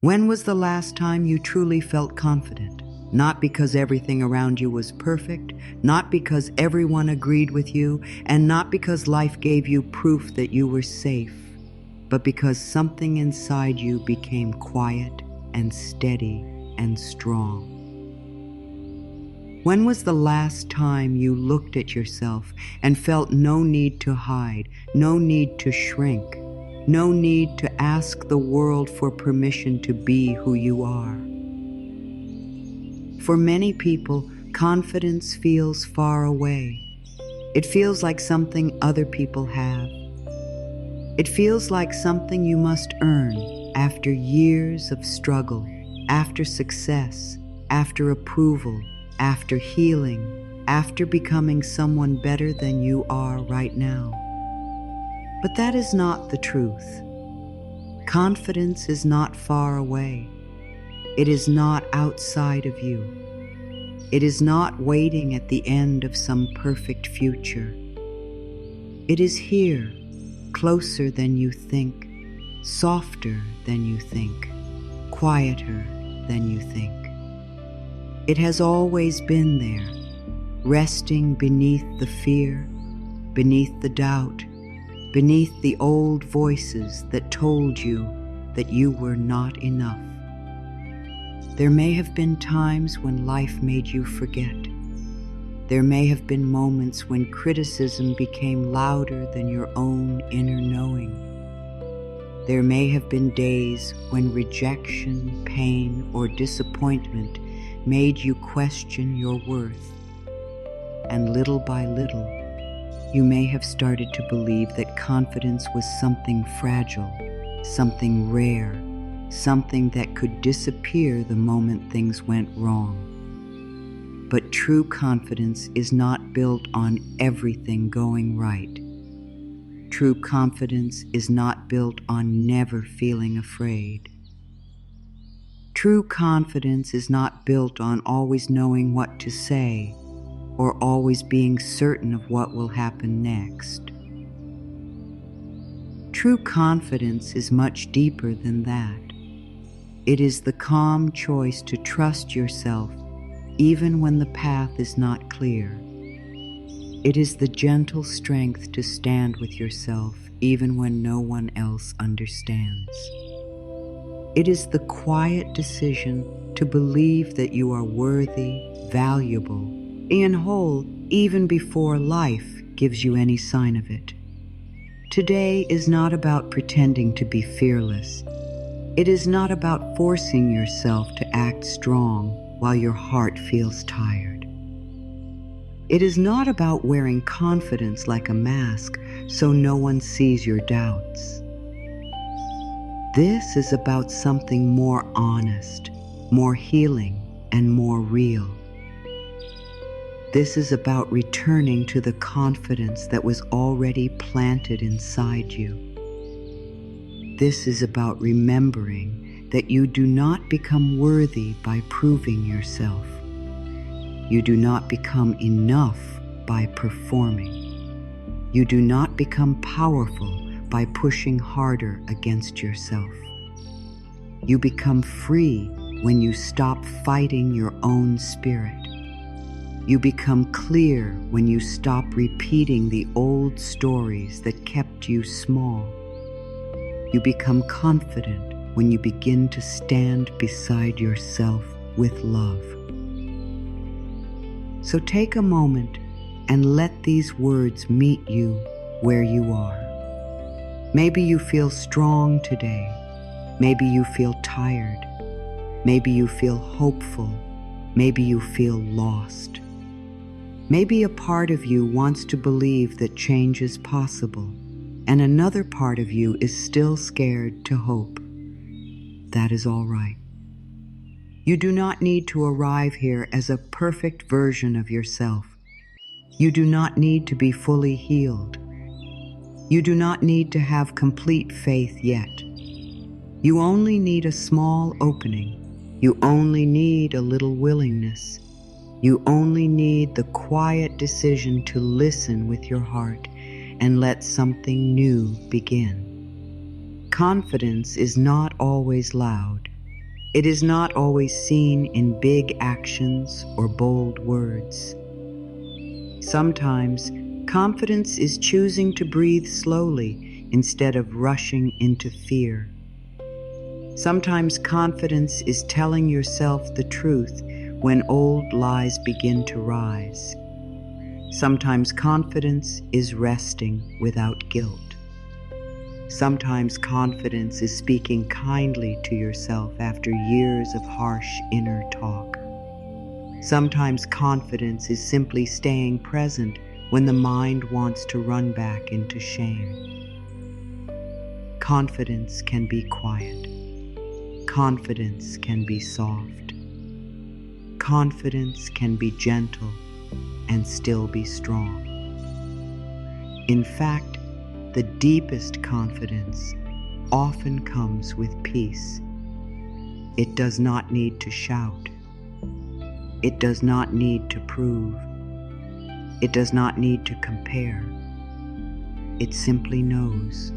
When was the last time you truly felt confident? Not because everything around you was perfect, not because everyone agreed with you, and not because life gave you proof that you were safe, but because something inside you became quiet and steady and strong. When was the last time you looked at yourself and felt no need to hide, no need to shrink, no need to ask the world for permission to be who you are? For many people, confidence feels far away. It feels like something other people have. It feels like something you must earn after years of struggle, after success, after approval, after healing, after becoming someone better than you are right now. But that is not the truth. Confidence is not far away. It is not outside of you. It is not waiting at the end of some perfect future. It is here, closer than you think, softer than you think, quieter than you think. It has always been there, resting beneath the fear, beneath the doubt, beneath the old voices that told you that you were not enough. There may have been times when life made you forget. There may have been moments when criticism became louder than your own inner knowing. There may have been days when rejection, pain, or disappointment made you question your worth. And little by little, you may have started to believe that confidence was something fragile, something rare, something that could disappear the moment things went wrong. But true confidence is not built on everything going right. True confidence is not built on never feeling afraid. True confidence is not built on always knowing what to say or always being certain of what will happen next. True confidence is much deeper than that. It is the calm choice to trust yourself even when the path is not clear. It is the gentle strength to stand with yourself even when no one else understands. It is the quiet decision to believe that you are worthy, valuable, and whole even before life gives you any sign of it. Today is not about pretending to be fearless. It is not about forcing yourself to act strong while your heart feels tired. It is not about wearing confidence like a mask so no one sees your doubts. This is about something more honest, more healing, and more real. This is about returning to the confidence that was already planted inside you. This is about remembering that you do not become worthy by proving yourself. You do not become enough by performing. You do not become powerful by pushing harder against yourself. You become free when you stop fighting your own spirit. You become clear when you stop repeating the old stories that kept you small. You become confident when you begin to stand beside yourself with love. So take a moment and let these words meet you where you are. Maybe you feel strong today. Maybe you feel tired. Maybe you feel hopeful. Maybe you feel lost. Maybe a part of you wants to believe that change is possible, and another part of you is still scared to hope. That is all right. You do not need to arrive here as a perfect version of yourself. You do not need to be fully healed. You do not need to have complete faith yet. You only need a small opening. You only need a little willingness. You only need the quiet decision to listen with your heart and let something new begin. Confidence is not always loud. It is not always seen in big actions or bold words. Sometimes, confidence is choosing to breathe slowly instead of rushing into fear. Sometimes confidence is telling yourself the truth when old lies begin to rise. Sometimes confidence is resting without guilt. Sometimes confidence is speaking kindly to yourself after years of harsh inner talk. Sometimes confidence is simply staying present when the mind wants to run back into shame. Confidence can be quiet. Confidence can be soft. Confidence can be gentle and still be strong. In fact, the deepest confidence often comes with peace. It does not need to shout. It does not need to prove. It does not need to compare. It simply knows.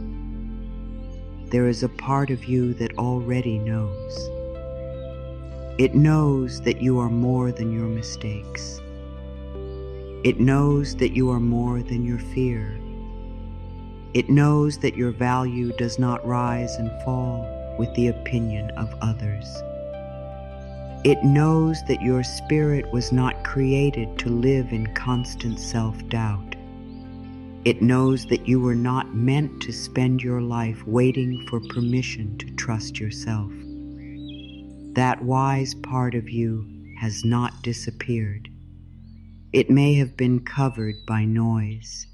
There is a part of you that already knows. It knows that you are more than your mistakes. It knows that you are more than your fear. It knows that your value does not rise and fall with the opinion of others. It knows that your spirit was not created to live in constant self-doubt. It knows that you were not meant to spend your life waiting for permission to trust yourself. That wise part of you has not disappeared. It may have been covered by noise.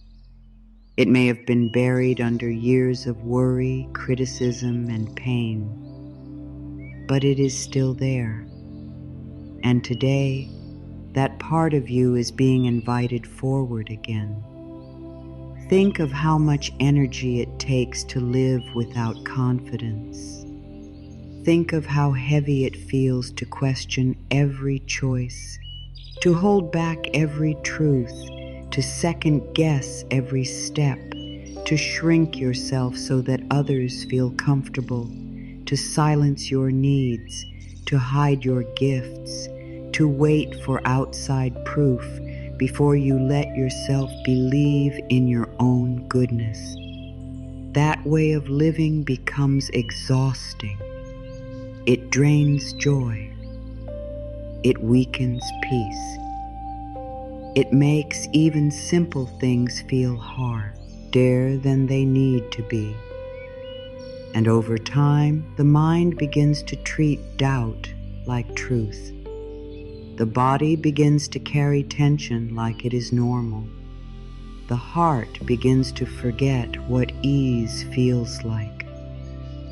It may have been buried under years of worry, criticism, and pain, but it is still there. And today, that part of you is being invited forward again. Think of how much energy it takes to live without confidence. Think of how heavy it feels to question every choice, to hold back every truth, to second-guess every step, to shrink yourself so that others feel comfortable, to silence your needs, to hide your gifts, to wait for outside proof before you let yourself believe in your own goodness. That way of living becomes exhausting. It drains joy. It weakens peace. It makes even simple things feel harder than they need to be. And over time, the mind begins to treat doubt like truth. The body begins to carry tension like it is normal. The heart begins to forget what ease feels like.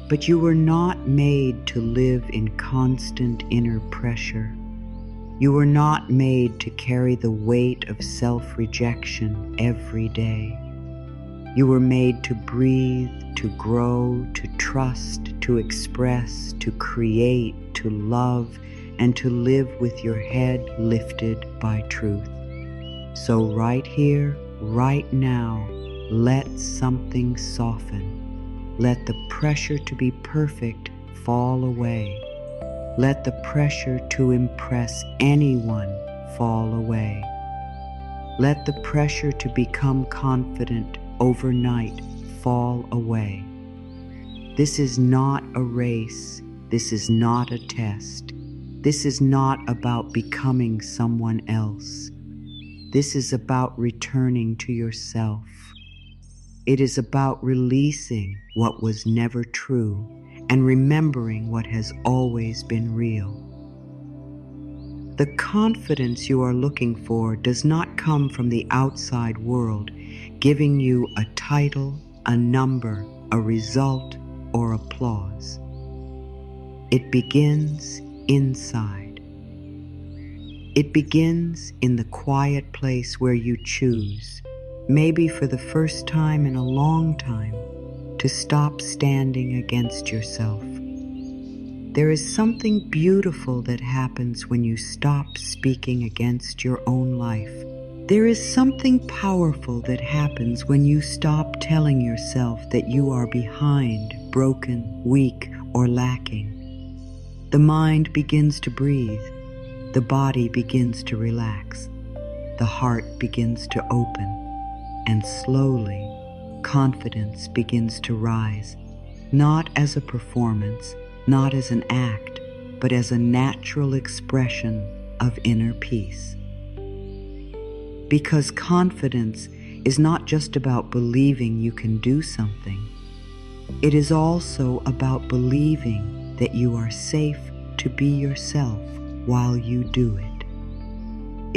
But you were not made to live in constant inner pressure. You were not made to carry the weight of self-rejection every day. You were made to breathe, to grow, to trust, to express, to create, to love, and to live with your head lifted by truth. So right here, right now, let something soften. Let the pressure to be perfect fall away. Let the pressure to impress anyone fall away. Let the pressure to become confident overnight fall away. This is not a race. This is not a test. This is not about becoming someone else. This is about returning to yourself. It is about releasing what was never true and remembering what has always been real. The confidence you are looking for does not come from the outside world, giving you a title, a number, a result, or applause. It begins inside. It begins in the quiet place where you choose, maybe for the first time in a long time, to stop standing against yourself. There is something beautiful that happens when you stop speaking against your own life. There is something powerful that happens when you stop telling yourself that you are behind, broken, weak, or lacking. The mind begins to breathe, the body begins to relax, the heart begins to open, and slowly, confidence begins to rise, not as a performance, not as an act, but as a natural expression of inner peace. Because confidence is not just about believing you can do something, it is also about believing that you are safe to be yourself while you do it.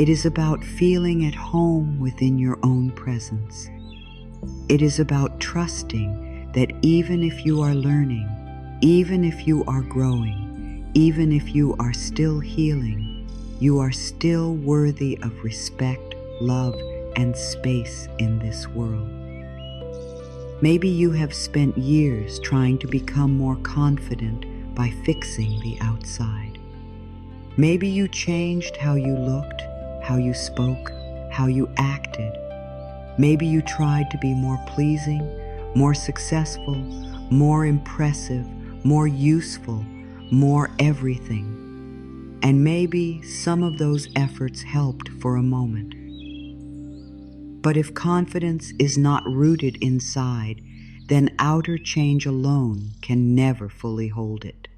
It is about feeling at home within your own presence. It is about trusting that even if you are learning, even if you are growing, even if you are still healing, you are still worthy of respect, love, and space in this world. Maybe you have spent years trying to become more confident by fixing the outside. Maybe you changed how you looked, how you spoke, how you acted. Maybe you tried to be more pleasing, more successful, more impressive, more useful, more everything. And maybe some of those efforts helped for a moment. But if confidence is not rooted inside, then outer change alone can never fully hold it.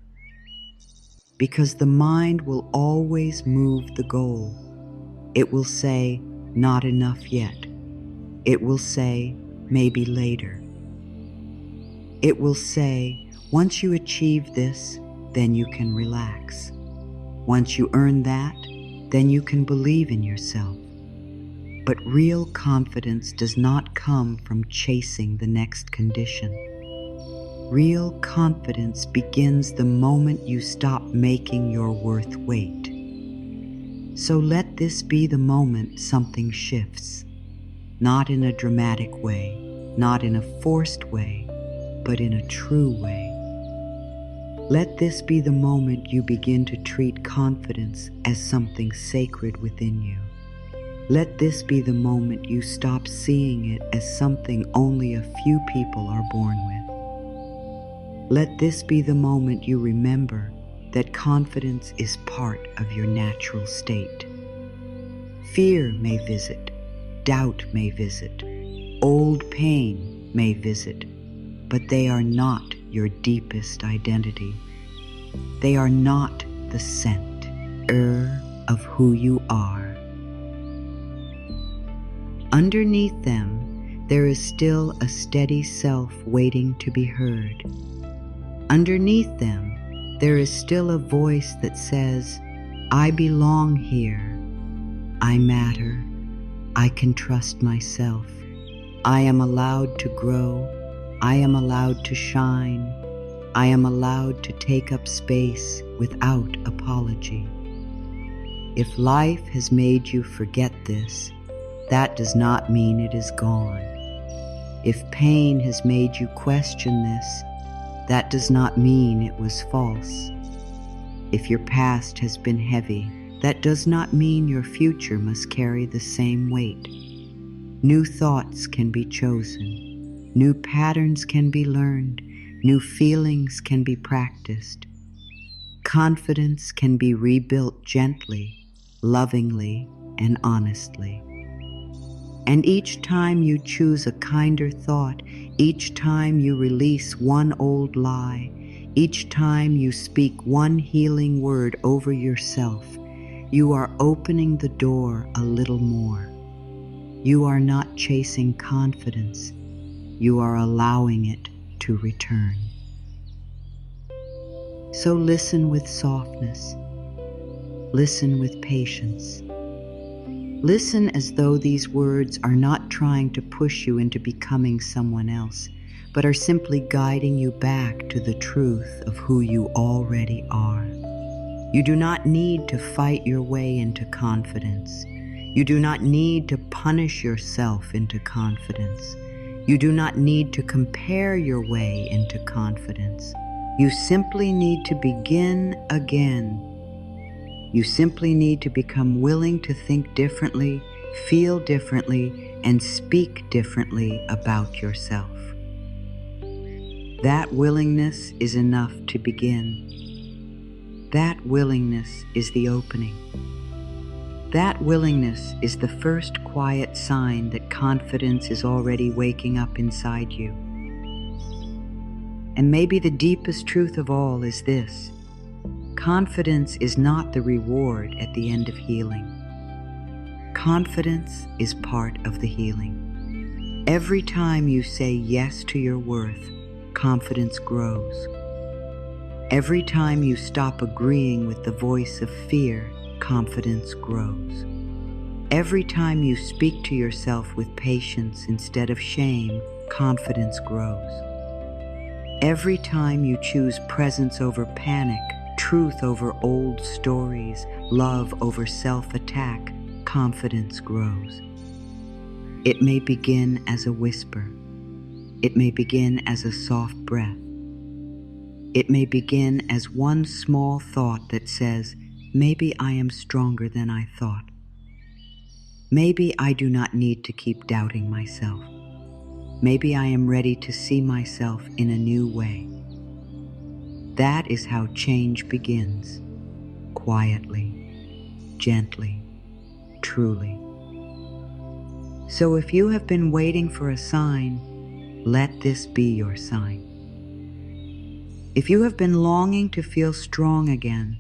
Because the mind will always move the goal. It will say, not enough yet. It will say, maybe later. It will say, once you achieve this, then you can relax. Once you earn that, then you can believe in yourself. But real confidence does not come from chasing the next condition. Real confidence begins the moment you stop making your worth wait. So let this be the moment something shifts, not in a dramatic way, not in a forced way, but in a true way. Let this be the moment you begin to treat confidence as something sacred within you. Let this be the moment you stop seeing it as something only a few people are born with. Let this be the moment you remember that confidence is part of your natural state. Fear may visit, doubt may visit, old pain may visit, but they are not your deepest identity. They are not the center of who you are. Underneath them, there is still a steady self waiting to be heard. Underneath them, there is still a voice that says, I belong here. I matter. I can trust myself. I am allowed to grow. I am allowed to shine. I am allowed to take up space without apology. If life has made you forget this, that does not mean it is gone. If pain has made you question this, that does not mean it was false. If your past has been heavy, that does not mean your future must carry the same weight. New thoughts can be chosen. New patterns can be learned. New feelings can be practiced. Confidence can be rebuilt gently, lovingly, and honestly. And each time you choose a kinder thought, each time you release one old lie, each time you speak one healing word over yourself, you are opening the door a little more. You are not chasing confidence. You are allowing it to return. So listen with softness. Listen with patience. Listen as though these words are not trying to push you into becoming someone else, but are simply guiding you back to the truth of who you already are. You do not need to fight your way into confidence. You do not need to punish yourself into confidence. You do not need to compare your way into confidence. You simply need to begin again. You simply need to become willing to think differently, feel differently, and speak differently about yourself. That willingness is enough to begin. That willingness is the opening. That willingness is the first quiet sign that confidence is already waking up inside you. And maybe the deepest truth of all is this: confidence is not the reward at the end of healing. Confidence is part of the healing. Every time you say yes to your worth, confidence grows. Every time you stop agreeing with the voice of fear, confidence grows. Every time you speak to yourself with patience instead of shame, confidence grows. Every time you choose presence over panic, truth over old stories, love over self-attack, confidence grows. It may begin as a whisper. It may begin as a soft breath. It may begin as one small thought that says, maybe I am stronger than I thought. Maybe I do not need to keep doubting myself. Maybe I am ready to see myself in a new way. That is how change begins, quietly, gently, truly. So if you have been waiting for a sign, let this be your sign. If you have been longing to feel strong again,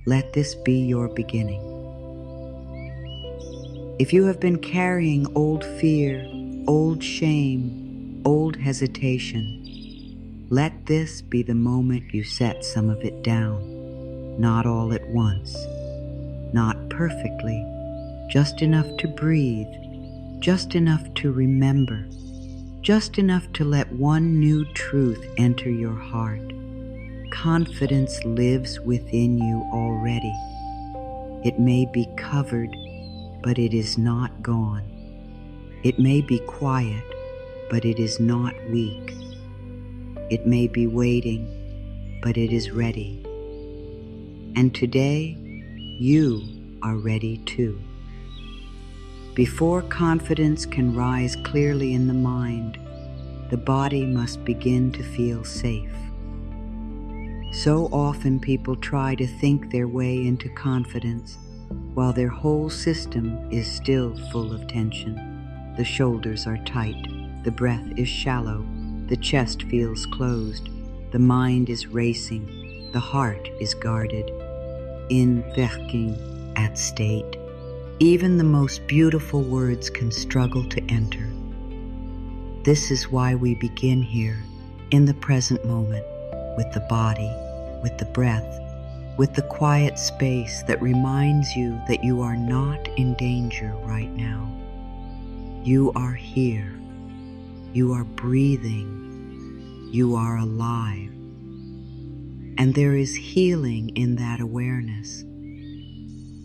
let this be your beginning. If you have been carrying old fear, old shame, old hesitation, let this be the moment you set some of it down, not all at once, not perfectly, just enough to breathe, just enough to remember, just enough to let one new truth enter your heart. Confidence lives within you already. It may be covered, but it is not gone. It may be quiet, but it is not weak. It may be waiting, but it is ready. And today, you are ready too. Before confidence can rise clearly in the mind, the body must begin to feel safe. So often people try to think their way into confidence while their whole system is still full of tension. The shoulders are tight, the breath is shallow, the chest feels closed, the mind is racing, the heart is guarded, in werking, at state. Even the most beautiful words can struggle to enter. This is why we begin here, in the present moment, with the body, with the breath, with the quiet space that reminds you that you are not in danger right now. You are here. You are breathing. You are alive. And there is healing in that awareness.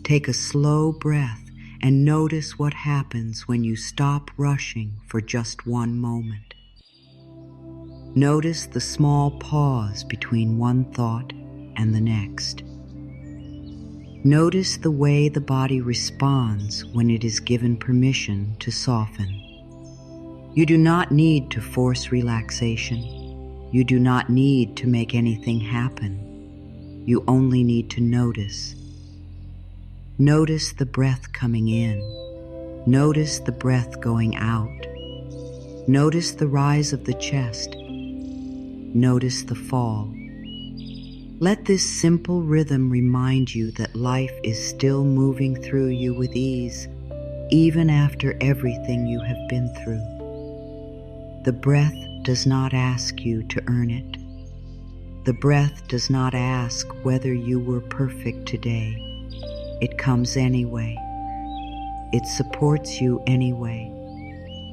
Take a slow breath and notice what happens when you stop rushing for just one moment. Notice the small pause between one thought and the next. Notice the way the body responds when it is given permission to soften. You do not need to force relaxation. You do not need to make anything happen. You only need to notice. Notice the breath coming in. Notice the breath going out. Notice the rise of the chest. Notice the fall. Let this simple rhythm remind you that life is still moving through you with ease, even after everything you have been through. The breath does not ask you to earn it. The breath does not ask whether you were perfect today. It comes anyway. It supports you anyway.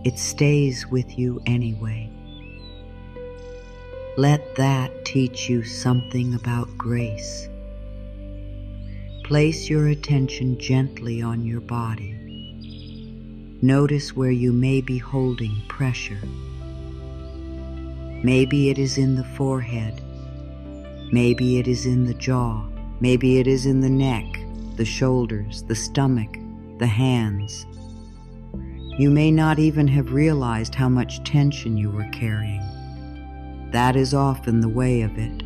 It stays with you anyway. Let that teach you something about grace. Place your attention gently on your body. Notice where you may be holding pressure. Maybe it is in the forehead. Maybe it is in the jaw. Maybe it is in the neck, the shoulders, the stomach, the hands. You may not even have realized how much tension you were carrying. That is often the way of it.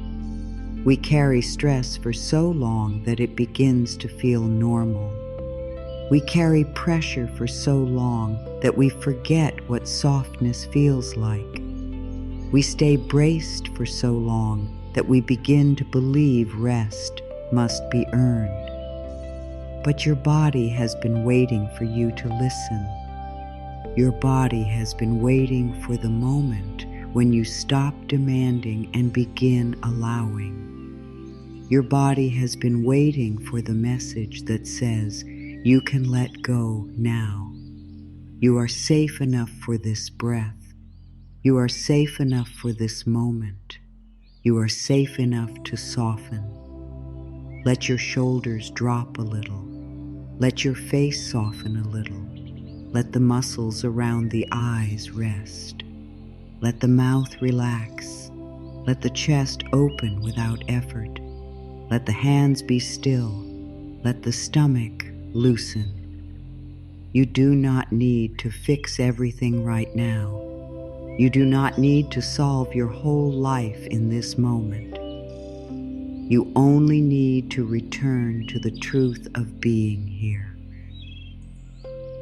We carry stress for so long that it begins to feel normal. We carry pressure for so long that we forget what softness feels like. We stay braced for so long that we begin to believe rest must be earned. But your body has been waiting for you to listen. Your body has been waiting for the moment when you stop demanding and begin allowing. Your body has been waiting for the message that says, you can let go now. You are safe enough for this breath. You are safe enough for this moment. You are safe enough to soften. Let your shoulders drop a little. Let your face soften a little. Let the muscles around the eyes rest. Let the mouth relax. Let the chest open without effort. Let the hands be still. Let the stomach loosen. You do not need to fix everything right now. You do not need to solve your whole life in this moment. You only need to return to the truth of being here.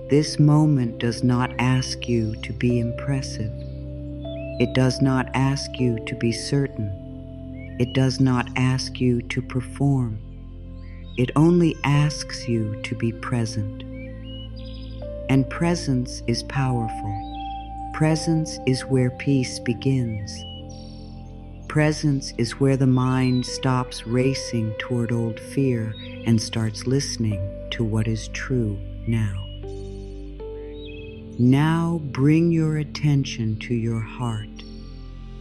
This moment does not ask you to be impressive. It does not ask you to be certain. It does not ask you to perform. It only asks you to be present. And presence is powerful. Presence is where peace begins. Presence is where the mind stops racing toward old fear and starts listening to what is true now. Now bring your attention to your heart.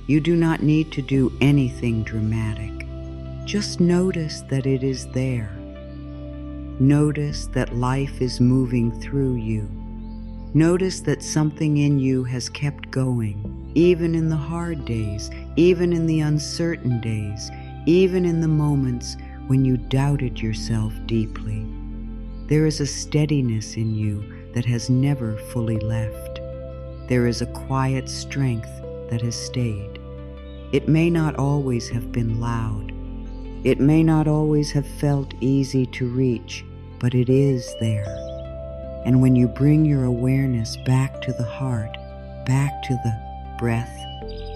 You do not need to do anything dramatic. Just notice that it is there. Notice that life is moving through you. Notice that something in you has kept going, even in the hard days, even in the uncertain days, even in the moments when you doubted yourself deeply. There is a steadiness in you that has never fully left. There is a quiet strength that has stayed. It may not always have been loud. It may not always have felt easy to reach, but it is there. And when you bring your awareness back to the heart, back to the breath,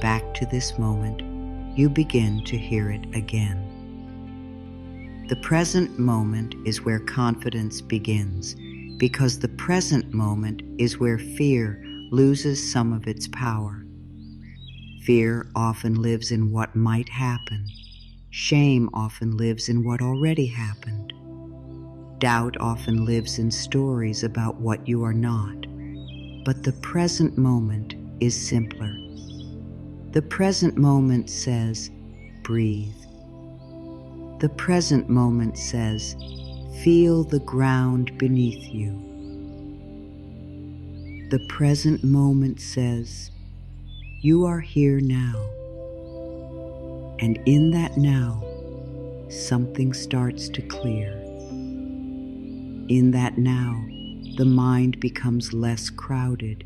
back to this moment, you begin to hear it again. The present moment is where confidence begins, because the present moment is where fear loses some of its power. Fear often lives in what might happen. Shame often lives in what already happened. Doubt often lives in stories about what you are not. But the present moment is simpler. The present moment says, breathe. The present moment says, feel the ground beneath you. The present moment says, you are here now. And in that now, something starts to clear. In that now, the mind becomes less crowded.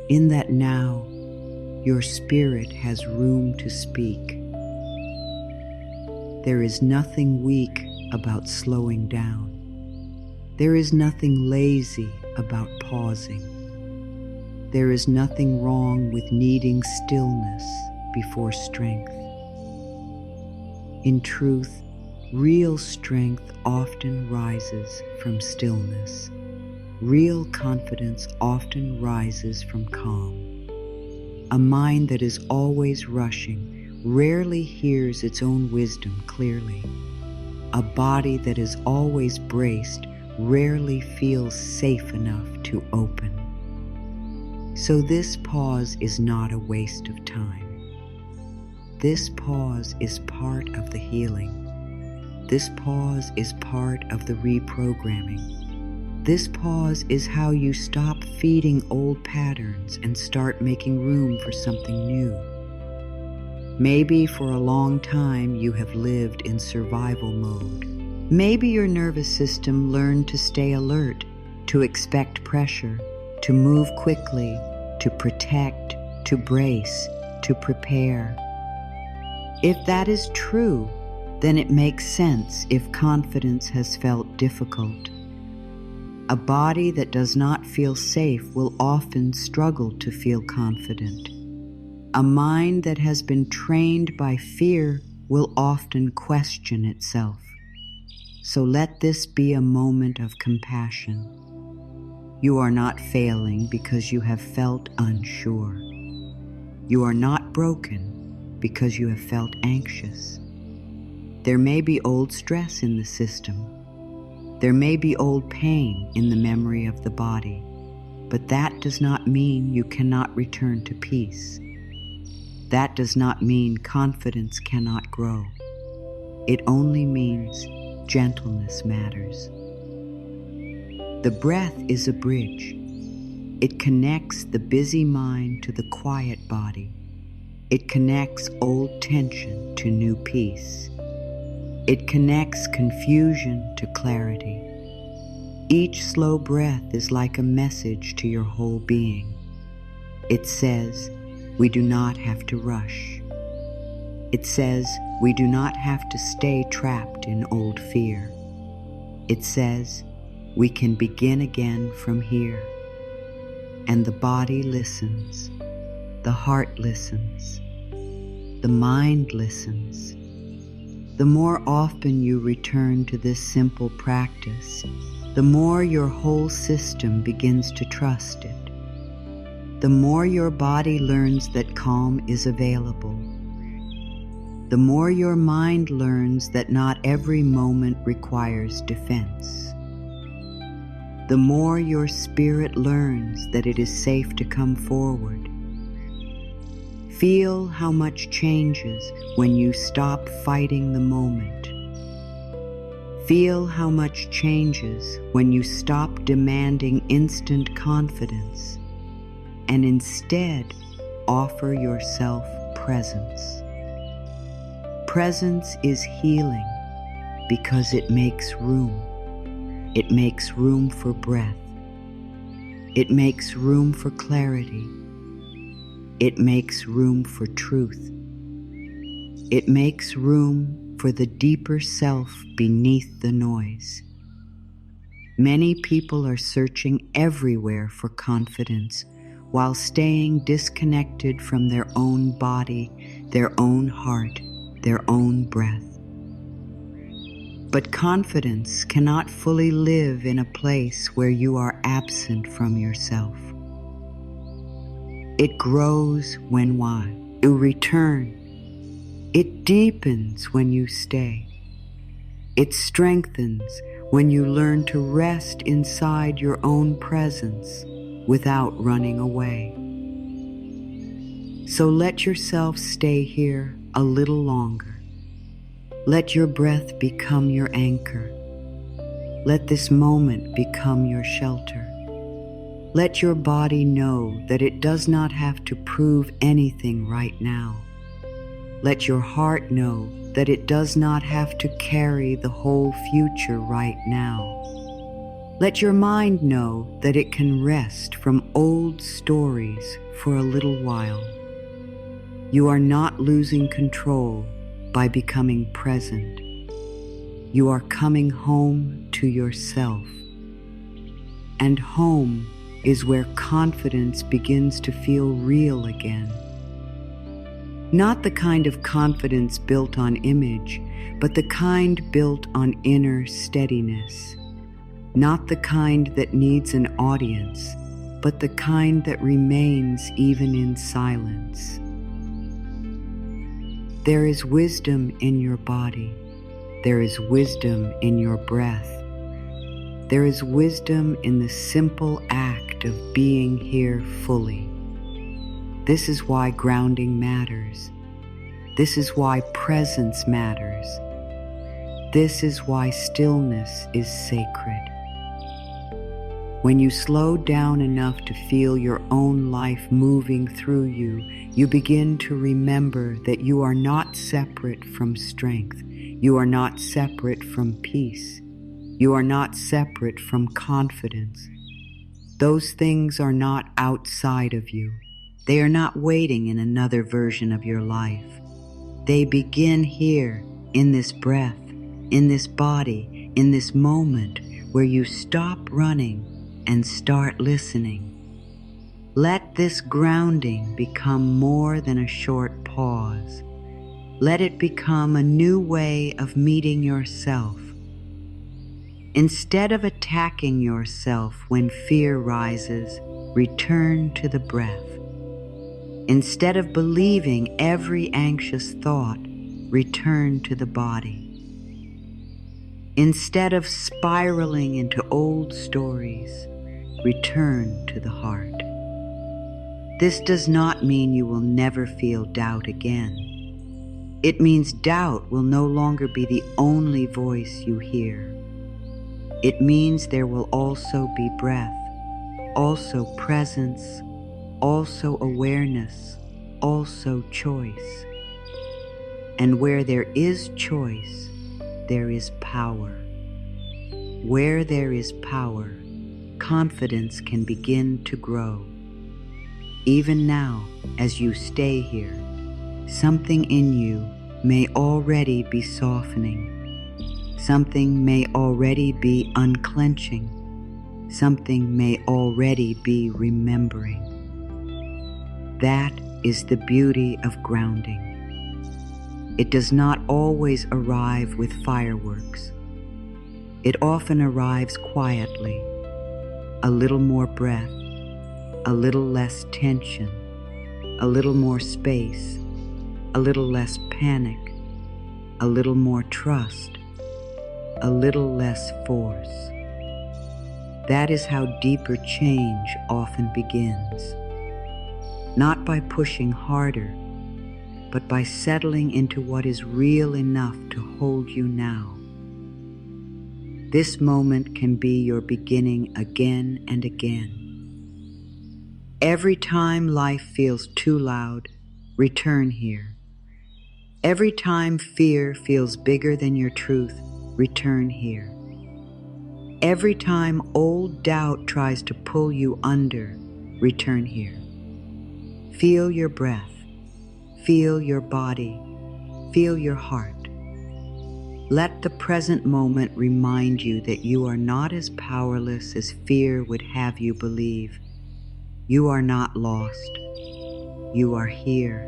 In that now, your spirit has room to speak. There is nothing weak about slowing down. There is nothing lazy about pausing. There is nothing wrong with needing stillness before strength. In truth, real strength often rises from stillness. Real confidence often rises from calm. A mind that is always rushing rarely hears its own wisdom clearly. A body that is always braced rarely feels safe enough to open. So this pause is not a waste of time. This pause is part of the healing. This pause is part of the reprogramming. This pause is how you stop feeding old patterns and start making room for something new. Maybe for a long time you have lived in survival mode. Maybe your nervous system learned to stay alert, to expect pressure, to move quickly, to protect, to brace, to prepare. If that is true, then it makes sense if confidence has felt difficult. A body that does not feel safe will often struggle to feel confident. A mind that has been trained by fear will often question itself. So let this be a moment of compassion. You are not failing because you have felt unsure. You are not broken because you have felt anxious. There may be old stress in the system. There may be old pain in the memory of the body, but that does not mean you cannot return to peace. That does not mean confidence cannot grow. It only means gentleness matters. The breath is a bridge. It connects the busy mind to the quiet body. It connects old tension to new peace. It connects confusion to clarity. Each slow breath is like a message to your whole being. It says, we do not have to rush. It says, we do not have to stay trapped in old fear. It says, we can begin again from here. And the body listens, the heart listens, the mind listens. The more often you return to this simple practice, the more your whole system begins to trust it. The more your body learns that calm is available. The more your mind learns that not every moment requires defense. The more your spirit learns that it is safe to come forward. Feel how much changes when you stop fighting the moment. Feel how much changes when you stop demanding instant confidence and instead offer yourself presence. Presence is healing because it makes room. It makes room for breath. It makes room for clarity. It makes room for truth. It makes room for the deeper self beneath the noise. Many people are searching everywhere for confidence while staying disconnected from their own body, their own heart, their own breath. But confidence cannot fully live in a place where you are absent from yourself. It grows when you return. It deepens when you stay. It strengthens when you learn to rest inside your own presence without running away. So let yourself stay here a little longer. Let your breath become your anchor. Let this moment become your shelter. Let your body know that it does not have to prove anything right now. Let your heart know that it does not have to carry the whole future right now. Let your mind know that it can rest from old stories for a little while. You are not losing control by becoming present. You are coming home to yourself. And home is where confidence begins to feel real again. Not the kind of confidence built on image, but the kind built on inner steadiness. Not the kind that needs an audience, but the kind that remains even in silence. There is wisdom in your body. There is wisdom in your breath. There is wisdom in the simple act of being here fully. This is why grounding matters. This is why presence matters. This is why stillness is sacred. When you slow down enough to feel your own life moving through you, you begin to remember that you are not separate from strength. You are not separate from peace. You are not separate from confidence. Those things are not outside of you. They are not waiting in another version of your life. They begin here, in this breath, in this body, in this moment where you stop running and start listening. Let this grounding become more than a short pause. Let it become a new way of meeting yourself. Instead of attacking yourself when fear rises, return to the breath. Instead of believing every anxious thought, return to the body. Instead of spiraling into old stories, return to the heart. This does not mean you will never feel doubt again. It means doubt will no longer be the only voice you hear. It means there will also be breath, also presence, also awareness, also choice. And where there is choice, there is power. Where there is power, confidence can begin to grow. Even now, as you stay here, something in you may already be softening. Something may already be unclenching. Something may already be remembering. That is the beauty of grounding. It does not always arrive with fireworks. It often arrives quietly. A little more breath, a little less tension, a little more space, a little less panic, a little more trust, a little less force. That is how deeper change often begins. Not by pushing harder, but by settling into what is real enough to hold you now. This moment can be your beginning again and again. Every time life feels too loud, return here. Every time fear feels bigger than your truth, return here. Every time old doubt tries to pull you under, return here. Feel your breath. Feel your body. Feel your heart. Let the present moment remind you that you are not as powerless as fear would have you believe. You are not lost. You are here.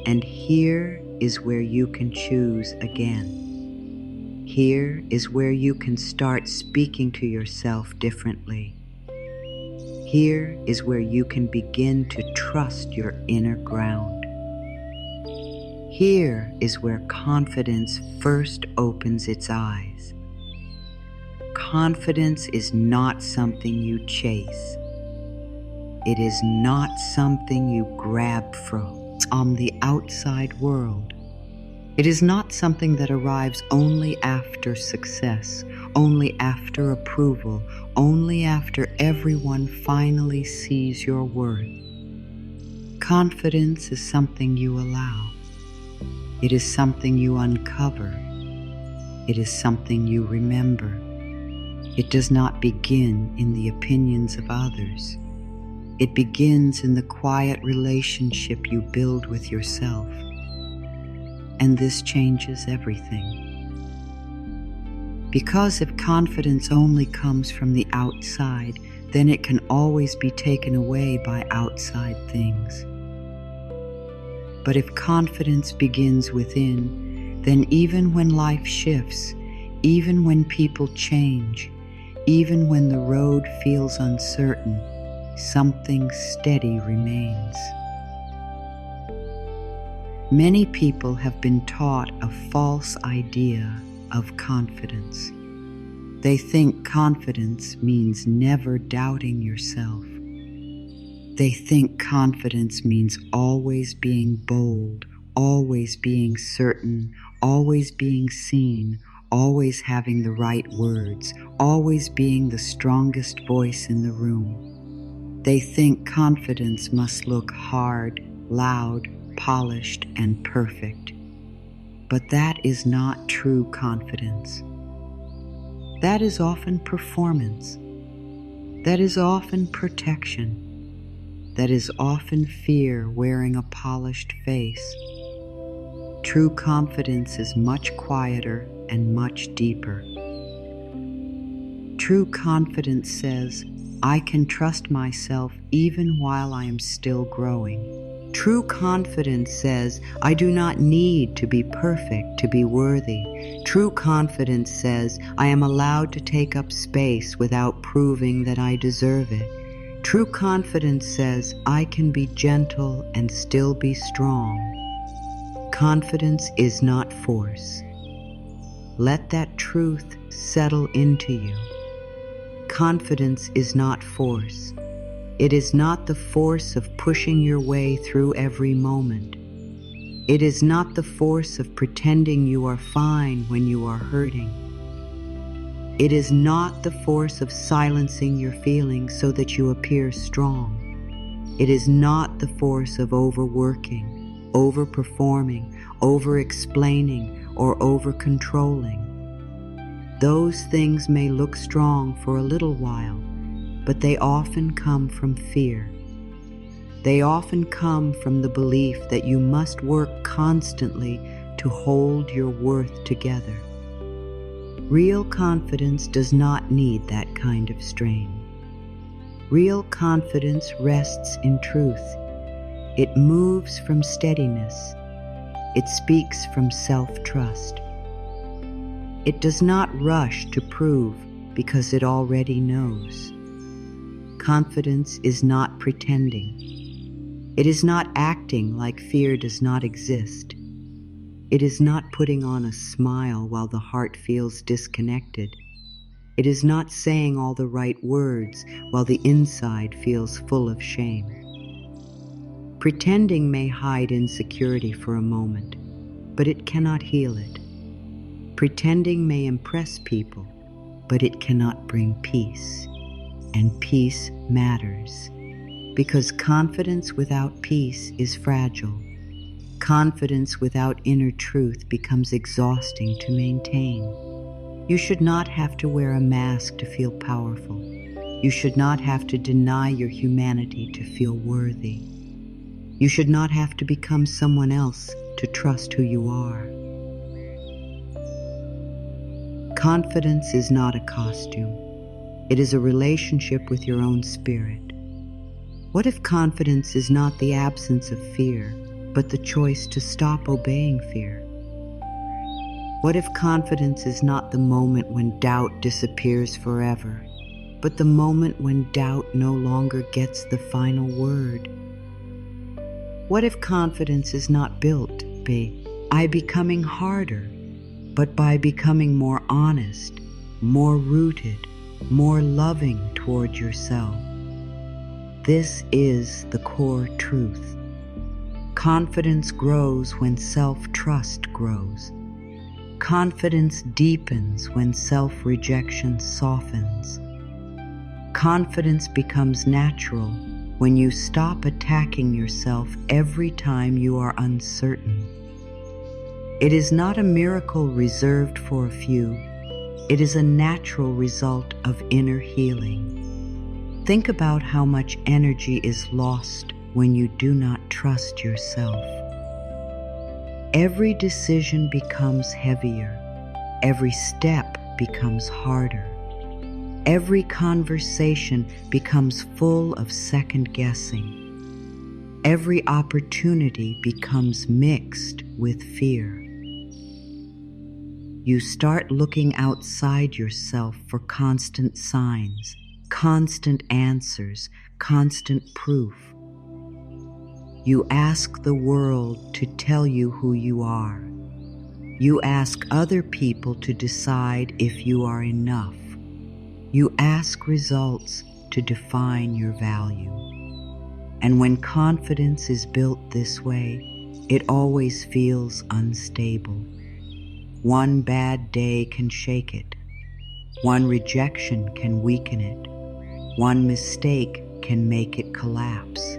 And here is where you can choose again. Here is where you can start speaking to yourself differently. Here is where you can begin to trust your inner ground. Here is where confidence first opens its eyes. Confidence is not something you chase. It is not something you grab from on the outside world. It is not something that arrives only after success, only after approval, only after everyone finally sees your worth. Confidence is something you allow. It is something you uncover. It is something you remember. It does not begin in the opinions of others. It begins in the quiet relationship you build with yourself. And this changes everything. Because if confidence only comes from the outside, then it can always be taken away by outside things. But if confidence begins within, then even when life shifts, even when people change, even when the road feels uncertain, something steady remains. Many people have been taught a false idea of confidence. They think confidence means never doubting yourself. They think confidence means always being bold, always being certain, always being seen, always having the right words, always being the strongest voice in the room. They think confidence must look hard, loud, polished, and perfect. But that is not true confidence. That is often performance. That is often protection. That is often fear wearing a polished face. True confidence is much quieter and much deeper. True confidence says, I can trust myself even while I am still growing. True confidence says, I do not need to be perfect to be worthy. True confidence says, I am allowed to take up space without proving that I deserve it. True confidence says, I can be gentle and still be strong. Confidence is not force. Let that truth settle into you. Confidence is not force. It is not the force of pushing your way through every moment. It is not the force of pretending you are fine when you are hurting. It is not the force of silencing your feelings so that you appear strong. It is not the force of overworking, overperforming, over-explaining, or over-controlling. Those things may look strong for a little while, but they often come from fear. They often come from the belief that you must work constantly to hold your worth together. Real confidence does not need that kind of strain. Real confidence rests in truth. It moves from steadiness. It speaks from self-trust. It does not rush to prove because it already knows. Confidence is not pretending. It is not acting like fear does not exist. It is not putting on a smile while the heart feels disconnected. It is not saying all the right words while the inside feels full of shame. Pretending may hide insecurity for a moment, but it cannot heal it. Pretending may impress people, but it cannot bring peace. And peace matters, because confidence without peace is fragile. Confidence without inner truth becomes exhausting to maintain. You should not have to wear a mask to feel powerful. You should not have to deny your humanity to feel worthy. You should not have to become someone else to trust who you are. Confidence is not a costume. It is a relationship with your own spirit. What if confidence is not the absence of fear, but the choice to stop obeying fear? What if confidence is not the moment when doubt disappears forever, but the moment when doubt no longer gets the final word? What if confidence is not built by becoming harder, but by becoming more honest, more rooted, more loving toward yourself? This is the core truth. Confidence grows when self-trust grows. Confidence deepens when self-rejection softens. Confidence becomes natural when you stop attacking yourself every time you are uncertain. It is not a miracle reserved for a few. It is a natural result of inner healing. Think about how much energy is lost when you do not trust yourself. Every decision becomes heavier. Every step becomes harder. Every conversation becomes full of second guessing. Every opportunity becomes mixed with fear. You start looking outside yourself for constant signs, constant answers, constant proof. You ask the world to tell you who you are. You ask other people to decide if you are enough. You ask results to define your value. And when confidence is built this way, it always feels unstable. One bad day can shake it. One rejection can weaken it. One mistake can make it collapse.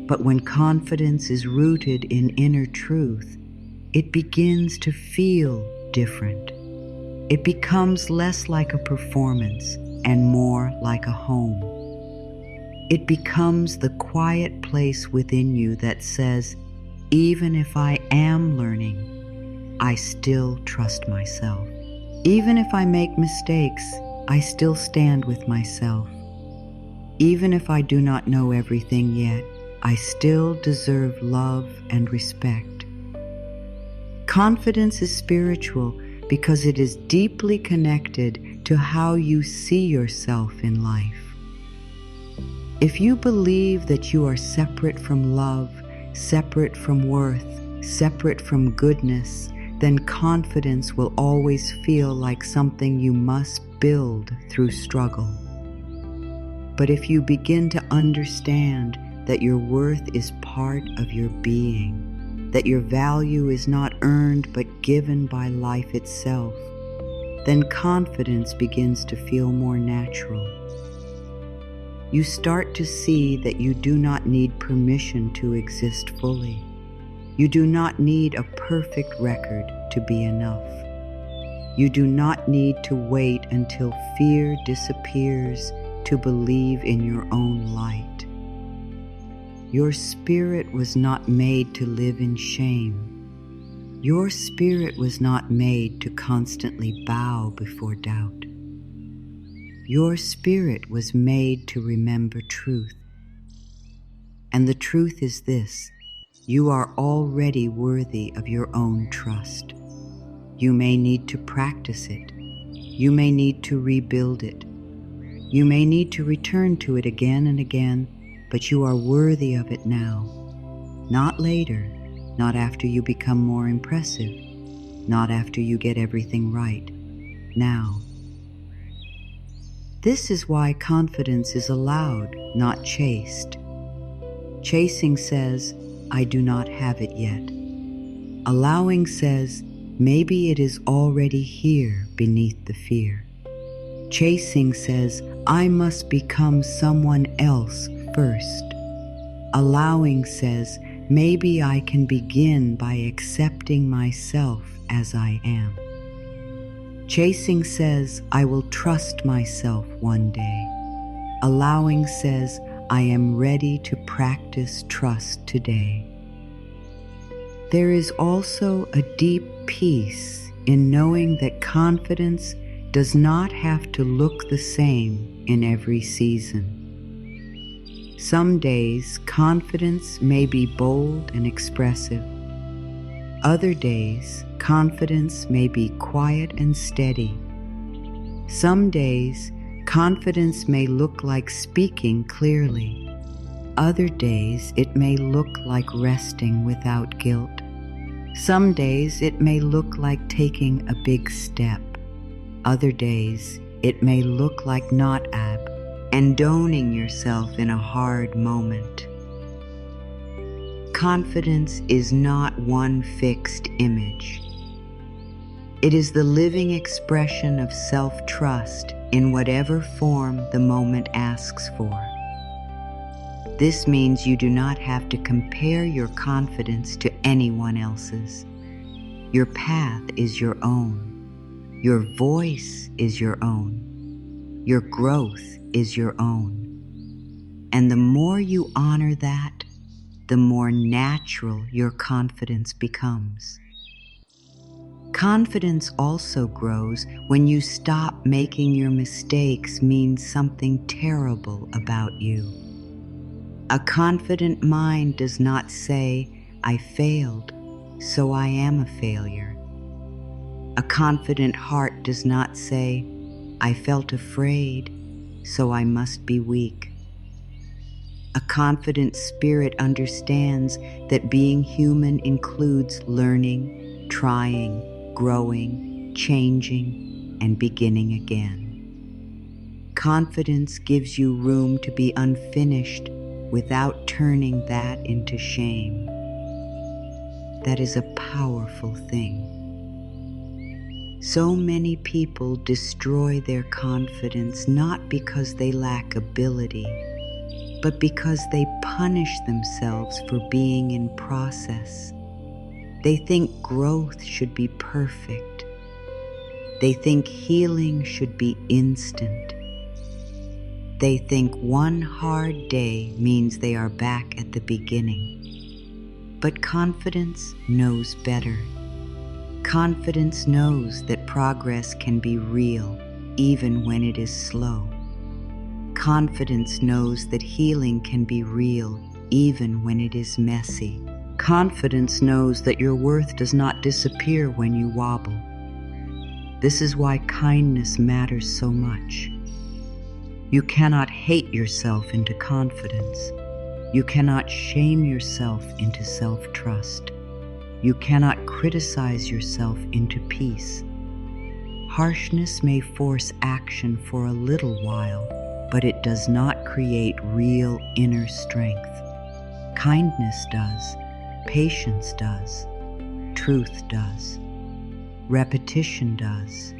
But when confidence is rooted in inner truth, it begins to feel different. It becomes less like a performance and more like a home. It becomes the quiet place within you that says, Even if I am learning, I still trust myself. Even if I make mistakes, I still stand with myself. Even if I do not know everything yet, I still deserve love and respect. Confidence is spiritual because it is deeply connected to how you see yourself in life. If you believe that you are separate from love, separate from worth, separate from goodness, then confidence will always feel like something you must build through struggle. But if you begin to understand that your worth is part of your being, that your value is not earned but given by life itself, then confidence begins to feel more natural. You start to see that you do not need permission to exist fully. You do not need a perfect record to be enough. You do not need to wait until fear disappears to believe in your own light. Your spirit was not made to live in shame. Your spirit was not made to constantly bow before doubt. Your spirit was made to remember truth. And the truth is this: you are already worthy of your own trust. You may need to practice it. You may need to rebuild it. You may need to return to it again and again, but you are worthy of it now. Not later, not after you become more impressive, not after you get everything right. Now. This is why confidence is allowed, not chased. Chasing says, I do not have it yet. Allowing says, maybe it is already here beneath the fear. Chasing says, I must become someone else first. Allowing says, maybe I can begin by accepting myself as I am. Chasing says, I will trust myself one day. Allowing says, I am ready to practice trust today. There is also a deep peace in knowing that confidence does not have to look the same in every season. Some days, confidence may be bold and expressive. Other days, confidence may be quiet and steady. Some days, confidence may look like speaking clearly. Other days, it may look like resting without guilt. Some days, it may look like taking a big step. Other days, it may look like not abandoning yourself in a hard moment. Confidence is not one fixed image. It is the living expression of self-trust in whatever form the moment asks for. This means you do not have to compare your confidence to anyone else's. Your path is your own. Your voice is your own. Your growth is your own. And the more you honor that, the more natural your confidence becomes. Confidence also grows when you stop making your mistakes mean something terrible about you. A confident mind does not say, I failed, so I am a failure. A confident heart does not say, I felt afraid, so I must be weak. A confident spirit understands that being human includes learning, trying, growing, changing, and beginning again. Confidence gives you room to be unfinished without turning that into shame. That is a powerful thing. So many people destroy their confidence not because they lack ability, but because they punish themselves for being in process. They think growth should be perfect. They think healing should be instant. They think one hard day means they are back at the beginning. But confidence knows better. Confidence knows that progress can be real even when it is slow. Confidence knows that healing can be real even when it is messy. Confidence knows that your worth does not disappear when you wobble. This is why kindness matters so much. You cannot hate yourself into confidence. You cannot shame yourself into self-trust. You cannot criticize yourself into peace. Harshness may force action for a little while, but it does not create real inner strength. Kindness does. Patience does. Truth does. Repetition does.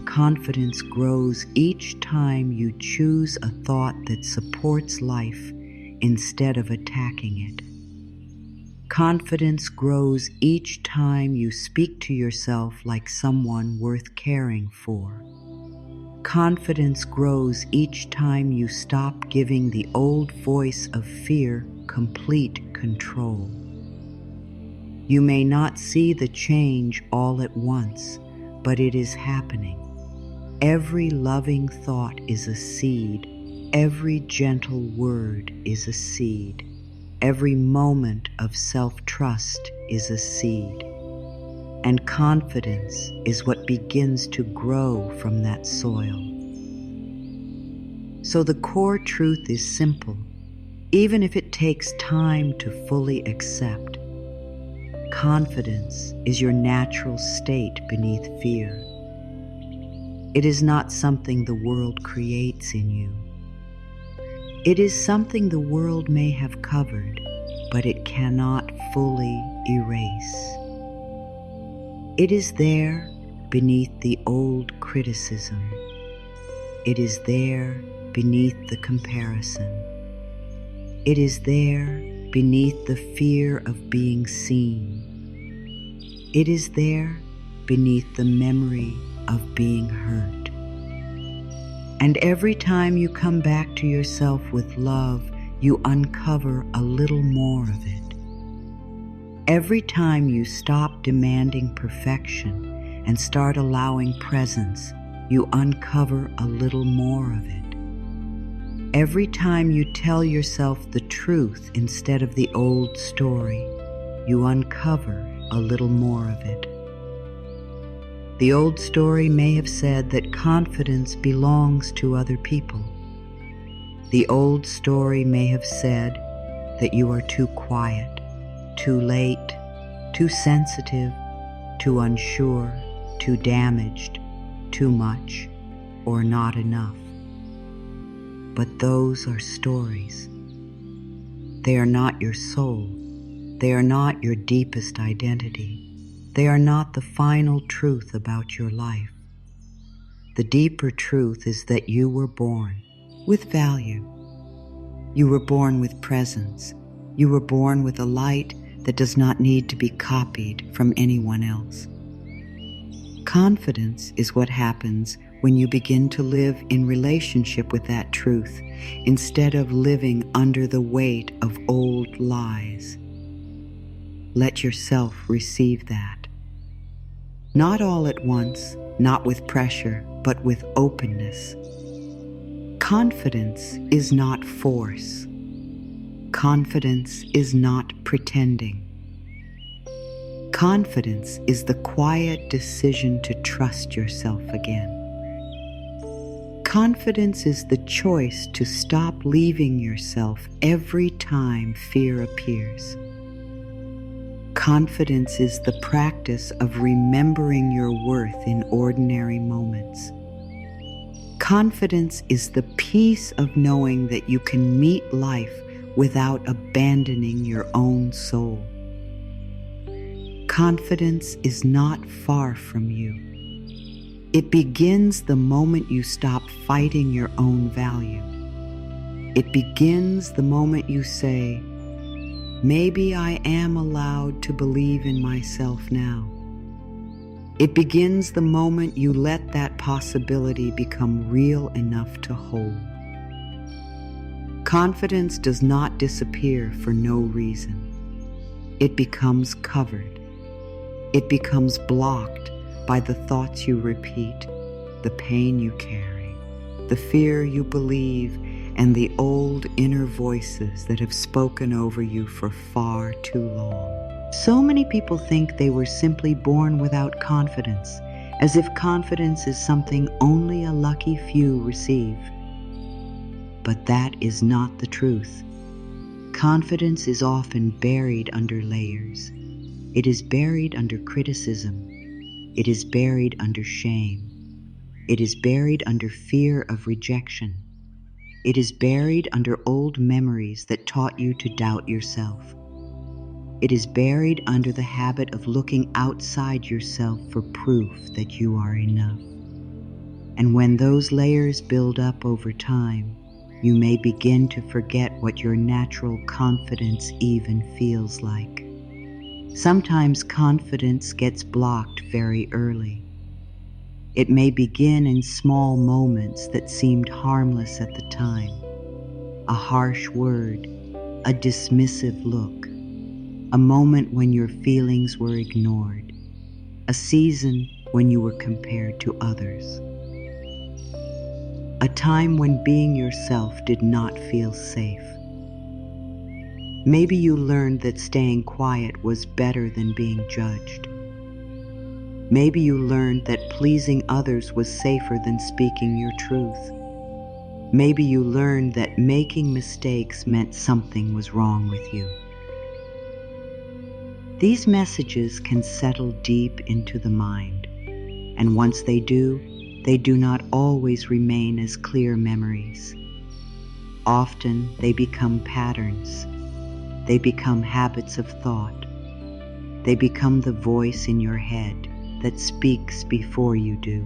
Confidence grows each time you choose a thought that supports life instead of attacking it. Confidence grows each time you speak to yourself like someone worth caring for. Confidence grows each time you stop giving the old voice of fear complete control. You may not see the change all at once, but it is happening. Every loving thought is a seed. Every gentle word is a seed. Every moment of self-trust is a seed. And confidence is what begins to grow from that soil. So the core truth is simple, even if it takes time to fully accept. Confidence is your natural state beneath fear. It is not something the world creates in you. It is something the world may have covered, but it cannot fully erase. It is there beneath the old criticism. It is there beneath the comparison. It is there beneath the fear of being seen. It is there beneath the memory of being hurt. And every time you come back to yourself with love, you uncover a little more of it. Every time you stop demanding perfection and start allowing presence, you uncover a little more of it. Every time you tell yourself the truth instead of the old story, you uncover a little more of it. The old story may have said that confidence belongs to other people. The old story may have said that you are too quiet, too late, too sensitive, too unsure, too damaged, too much, or not enough. But those are stories. They are not your soul. They are not your deepest identity. They are not the final truth about your life. The deeper truth is that you were born with value. You were born with presence. You were born with a light that does not need to be copied from anyone else. Confidence is what happens when you begin to live in relationship with that truth instead of living under the weight of old lies. Let yourself receive that. Not all at once, not with pressure, but with openness. Confidence is not force. Confidence is not pretending. Confidence is the quiet decision to trust yourself again. Confidence is the choice to stop leaving yourself every time fear appears. Confidence is the practice of remembering your worth in ordinary moments. Confidence is the peace of knowing that you can meet life without abandoning your own soul. Confidence is not far from you. It begins the moment you stop fighting your own value. It begins the moment you say, maybe I am allowed to believe in myself now. It begins the moment you let that possibility become real enough to hold. Confidence does not disappear for no reason. it becomes covered. It becomes blocked by the thoughts you repeat, the pain you carry, the fear you believe, and the old inner voices that have spoken over you for far too long. So many people think they were simply born without confidence, as if confidence is something only a lucky few receive. But that is not the truth. Confidence is often buried under layers. It is buried under criticism. It is buried under shame. It is buried under fear of rejection. It is buried under old memories that taught you to doubt yourself. It is buried under the habit of looking outside yourself for proof that you are enough. And when those layers build up over time, you may begin to forget what your natural confidence even feels like. Sometimes confidence gets blocked very early. It may begin in small moments that seemed harmless at the time. A harsh word, a dismissive look, a moment when your feelings were ignored, a season when you were compared to others. A time when being yourself did not feel safe. Maybe you learned that staying quiet was better than being judged. Maybe you learned that pleasing others was safer than speaking your truth. Maybe you learned that making mistakes meant something was wrong with you. These messages can settle deep into the mind, and once they do not always remain as clear memories. Often they become patterns. They become habits of thought. They become the voice in your head that speaks before you do.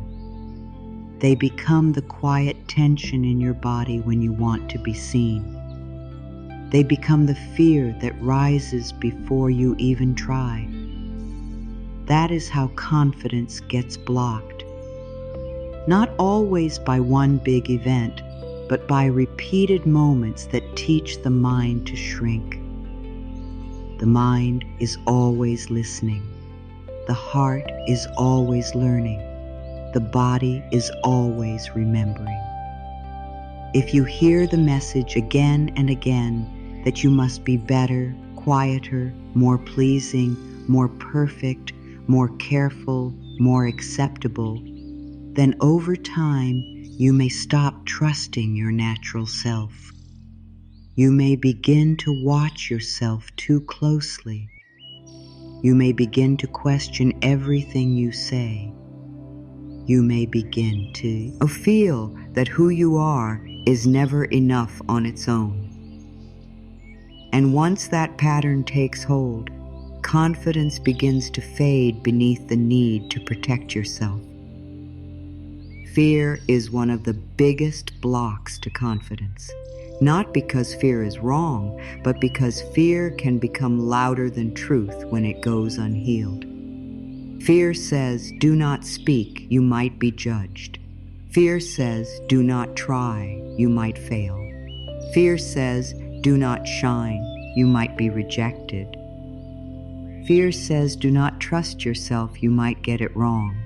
They become the quiet tension in your body when you want to be seen. They become the fear that rises before you even try. That is how confidence gets blocked. Not always by one big event, but by repeated moments that teach the mind to shrink. The mind is always listening. The heart is always learning. The body is always remembering. If you hear the message again and again that you must be better, quieter, more pleasing, more perfect, more careful, more acceptable, then over time you may stop trusting your natural self. You may begin to watch yourself too closely. You may begin to question everything you say. You may begin to feel that who you are is never enough on its own. And once that pattern takes hold, confidence begins to fade beneath the need to protect yourself. Fear is one of the biggest blocks to confidence. Not because fear is wrong, but because fear can become louder than truth when it goes unhealed. Fear says, do not speak, you might be judged. Fear says, do not try, you might fail. Fear says, do not shine, you might be rejected. Fear says, do not trust yourself, you might get it wrong.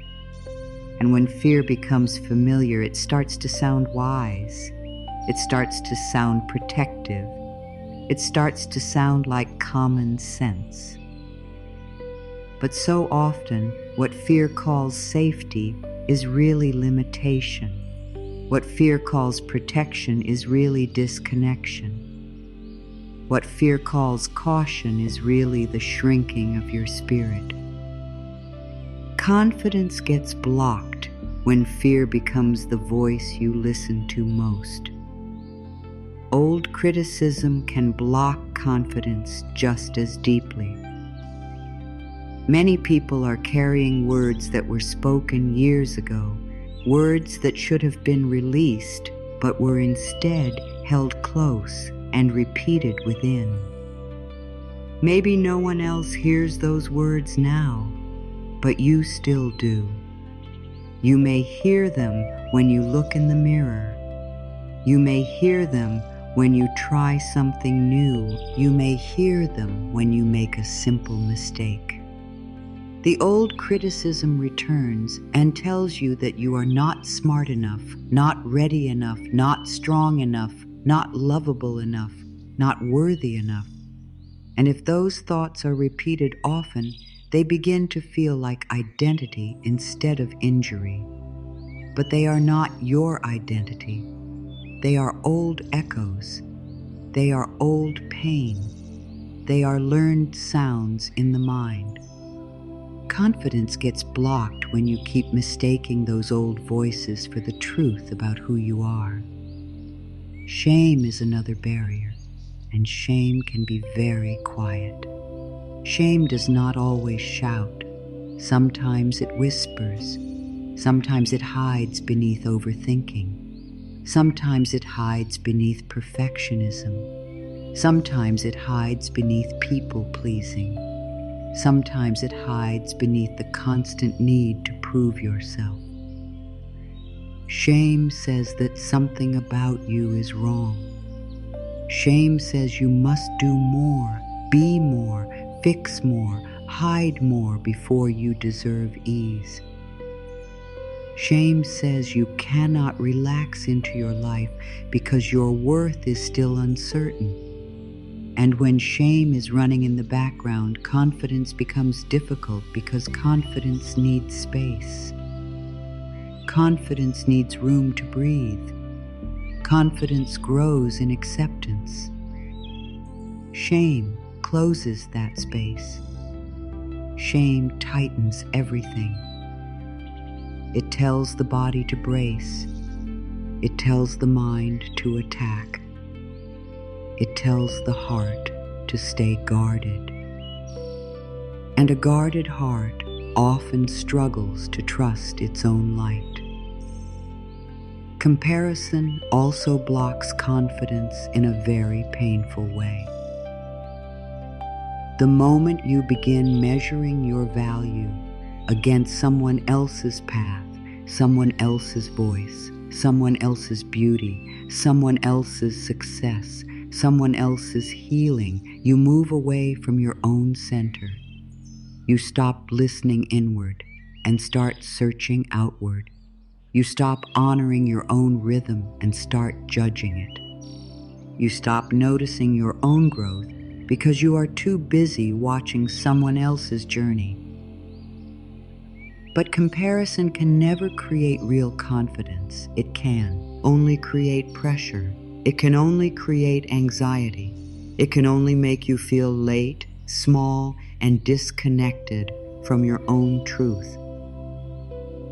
And when fear becomes familiar, it starts to sound wise. It starts to sound protective. It starts to sound like common sense. But so often, what fear calls safety is really limitation. What fear calls protection is really disconnection. What fear calls caution is really the shrinking of your spirit. Confidence gets blocked when fear becomes the voice you listen to most. Old criticism can block confidence just as deeply. Many people are carrying words that were spoken years ago, words that should have been released, but were instead held close and repeated within. Maybe no one else hears those words now, but you still do. You may hear them when you look in the mirror. You may hear them When you try something new, you may hear them when you make a simple mistake. The old criticism returns and tells you that you are not smart enough, not ready enough, not strong enough, not lovable enough, not worthy enough. And if those thoughts are repeated often, they begin to feel like identity instead of injury. But they are not your identity. They are old echoes. They are old pain. They are learned sounds in the mind. Confidence gets blocked when you keep mistaking those old voices for the truth about who you are. Shame is another barrier, and shame can be very quiet. Shame does not always shout. Sometimes it whispers. Sometimes it hides beneath overthinking. Sometimes it hides beneath perfectionism. Sometimes it hides beneath people-pleasing. Sometimes it hides beneath the constant need to prove yourself. Shame says that something about you is wrong. Shame says you must do more, be more, fix more, hide more before you deserve ease. Shame says you cannot relax into your life because your worth is still uncertain. And when shame is running in the background, confidence becomes difficult because confidence needs space. Confidence needs room to breathe. Confidence grows in acceptance. Shame closes that space. Shame tightens everything. It tells the body to brace. It tells the mind to attack. It tells the heart to stay guarded. And a guarded heart often struggles to trust its own light. Comparison also blocks confidence in a very painful way. The moment you begin measuring your value against someone else's path, someone else's voice, someone else's beauty, someone else's success, someone else's healing, you move away from your own center. You stop listening inward and start searching outward. You stop honoring your own rhythm and start judging it. You stop noticing your own growth because you are too busy watching someone else's journey. But comparison can never create real confidence. It can only create pressure. It can only create anxiety. It can only make you feel late, small, and disconnected from your own truth.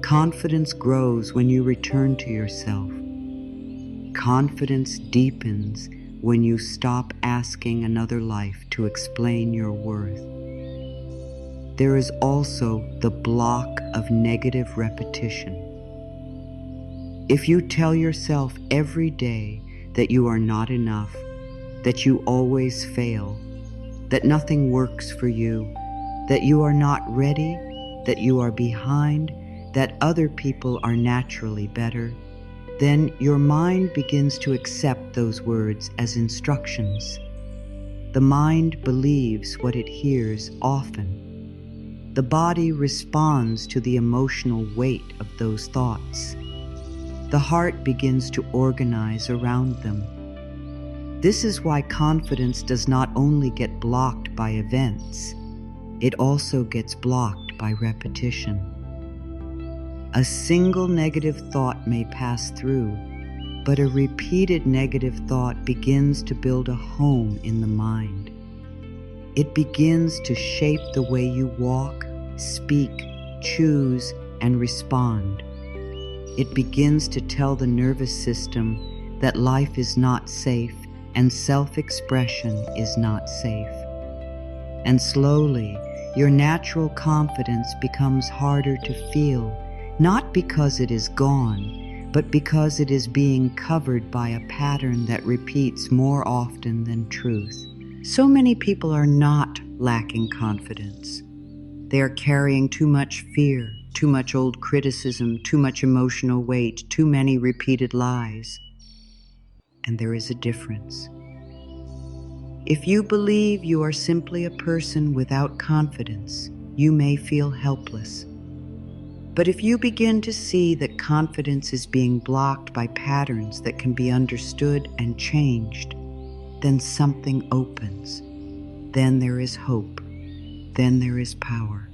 Confidence grows when you return to yourself. Confidence deepens when you stop asking another life to explain your worth. There is also the block of negative repetition. If you tell yourself every day that you are not enough, that you always fail, that nothing works for you, that you are not ready, that you are behind, that other people are naturally better, then your mind begins to accept those words as instructions. The mind believes what it hears often. The body responds to the emotional weight of those thoughts. The heart begins to organize around them. This is why confidence does not only get blocked by events, it also gets blocked by repetition. A single negative thought may pass through, but a repeated negative thought begins to build a home in the mind. It begins to shape the way you walk, speak, choose, and respond. It begins to tell the nervous system that life is not safe and self-expression is not safe. And slowly, your natural confidence becomes harder to feel, not because it is gone, but because it is being covered by a pattern that repeats more often than truth. So many people are not lacking confidence. They are carrying too much fear, too much old criticism, too much emotional weight, too many repeated lies. and there is a difference. If you believe you are simply a person without confidence, you may feel helpless. But if you begin to see that confidence is being blocked by patterns that can be understood and changed, then something opens. Then there is hope. Then there is power.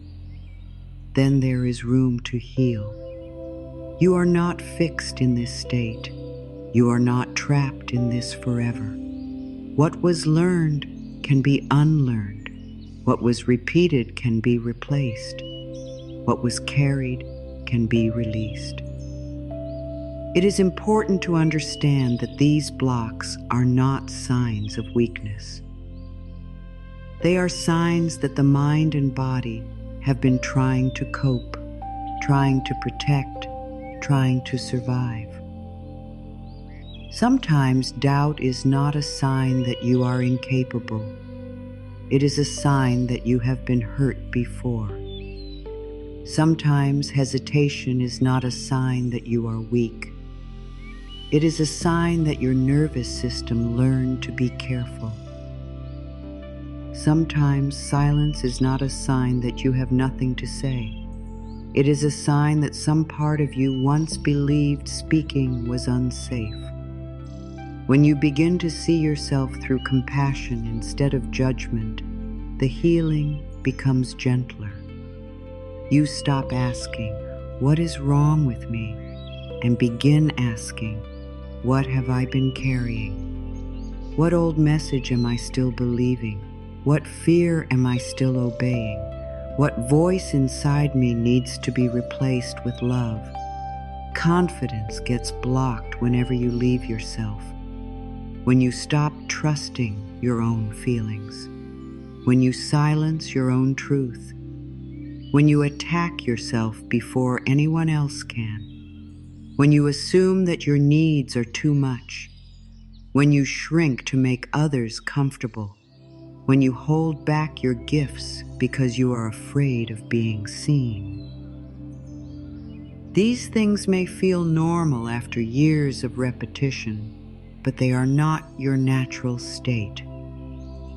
Then there is room to heal. You are not fixed in this state. You are not trapped in this forever. What was learned can be unlearned. What was repeated can be replaced. What was carried can be released. It is important to understand that these blocks are not signs of weakness. They are signs that the mind and body have been trying to cope, trying to protect, trying to survive. Sometimes doubt is not a sign that you are incapable. It is a sign that you have been hurt before. Sometimes hesitation is not a sign that you are weak. It is a sign that your nervous system learned to be careful. Sometimes silence is not a sign that you have nothing to say. It is a sign that some part of you once believed speaking was unsafe. When you begin to see yourself through compassion instead of judgment, the healing becomes gentler. You stop asking, "What is wrong with me?" and begin asking, "What have I been carrying? What old message am I still believing? What fear am I still obeying? What voice inside me needs to be replaced with love?" Confidence gets blocked whenever you leave yourself. When you stop trusting your own feelings. When you silence your own truth. When you attack yourself before anyone else can. When you assume that your needs are too much. When you shrink to make others comfortable. When you hold back your gifts because you are afraid of being seen. These things may feel normal after years of repetition, but they are not your natural state.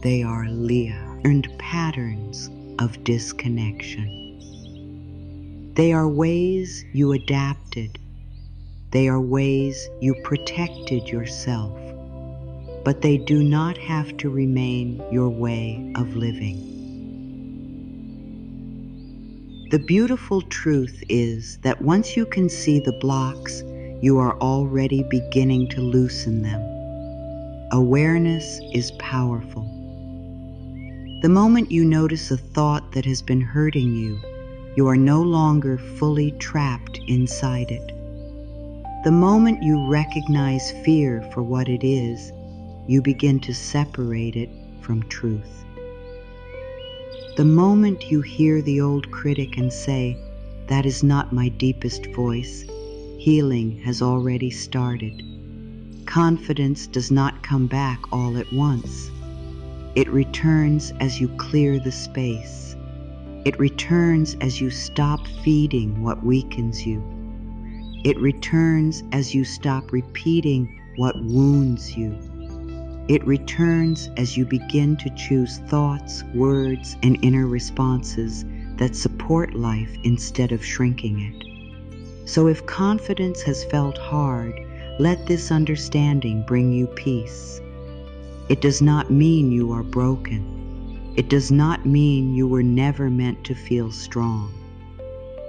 They are learned patterns of disconnection. They are ways you adapted. They are ways you protected yourself. But they do not have to remain your way of living. The beautiful truth is that once you can see the blocks, you are already beginning to loosen them. Awareness is powerful. The moment you notice a thought that has been hurting you, you are no longer fully trapped inside it. The moment you recognize fear for what it is, you begin to separate it from truth. The moment you hear the old critic and say, "That is not my deepest voice," healing has already started. Confidence does not come back all at once. It returns as you clear the space. It returns as you stop feeding what weakens you. It returns as you stop repeating what wounds you. It returns as you begin to choose thoughts, words, and inner responses that support life instead of shrinking it. So if confidence has felt hard, let this understanding bring you peace. It does not mean you are broken. It does not mean you were never meant to feel strong.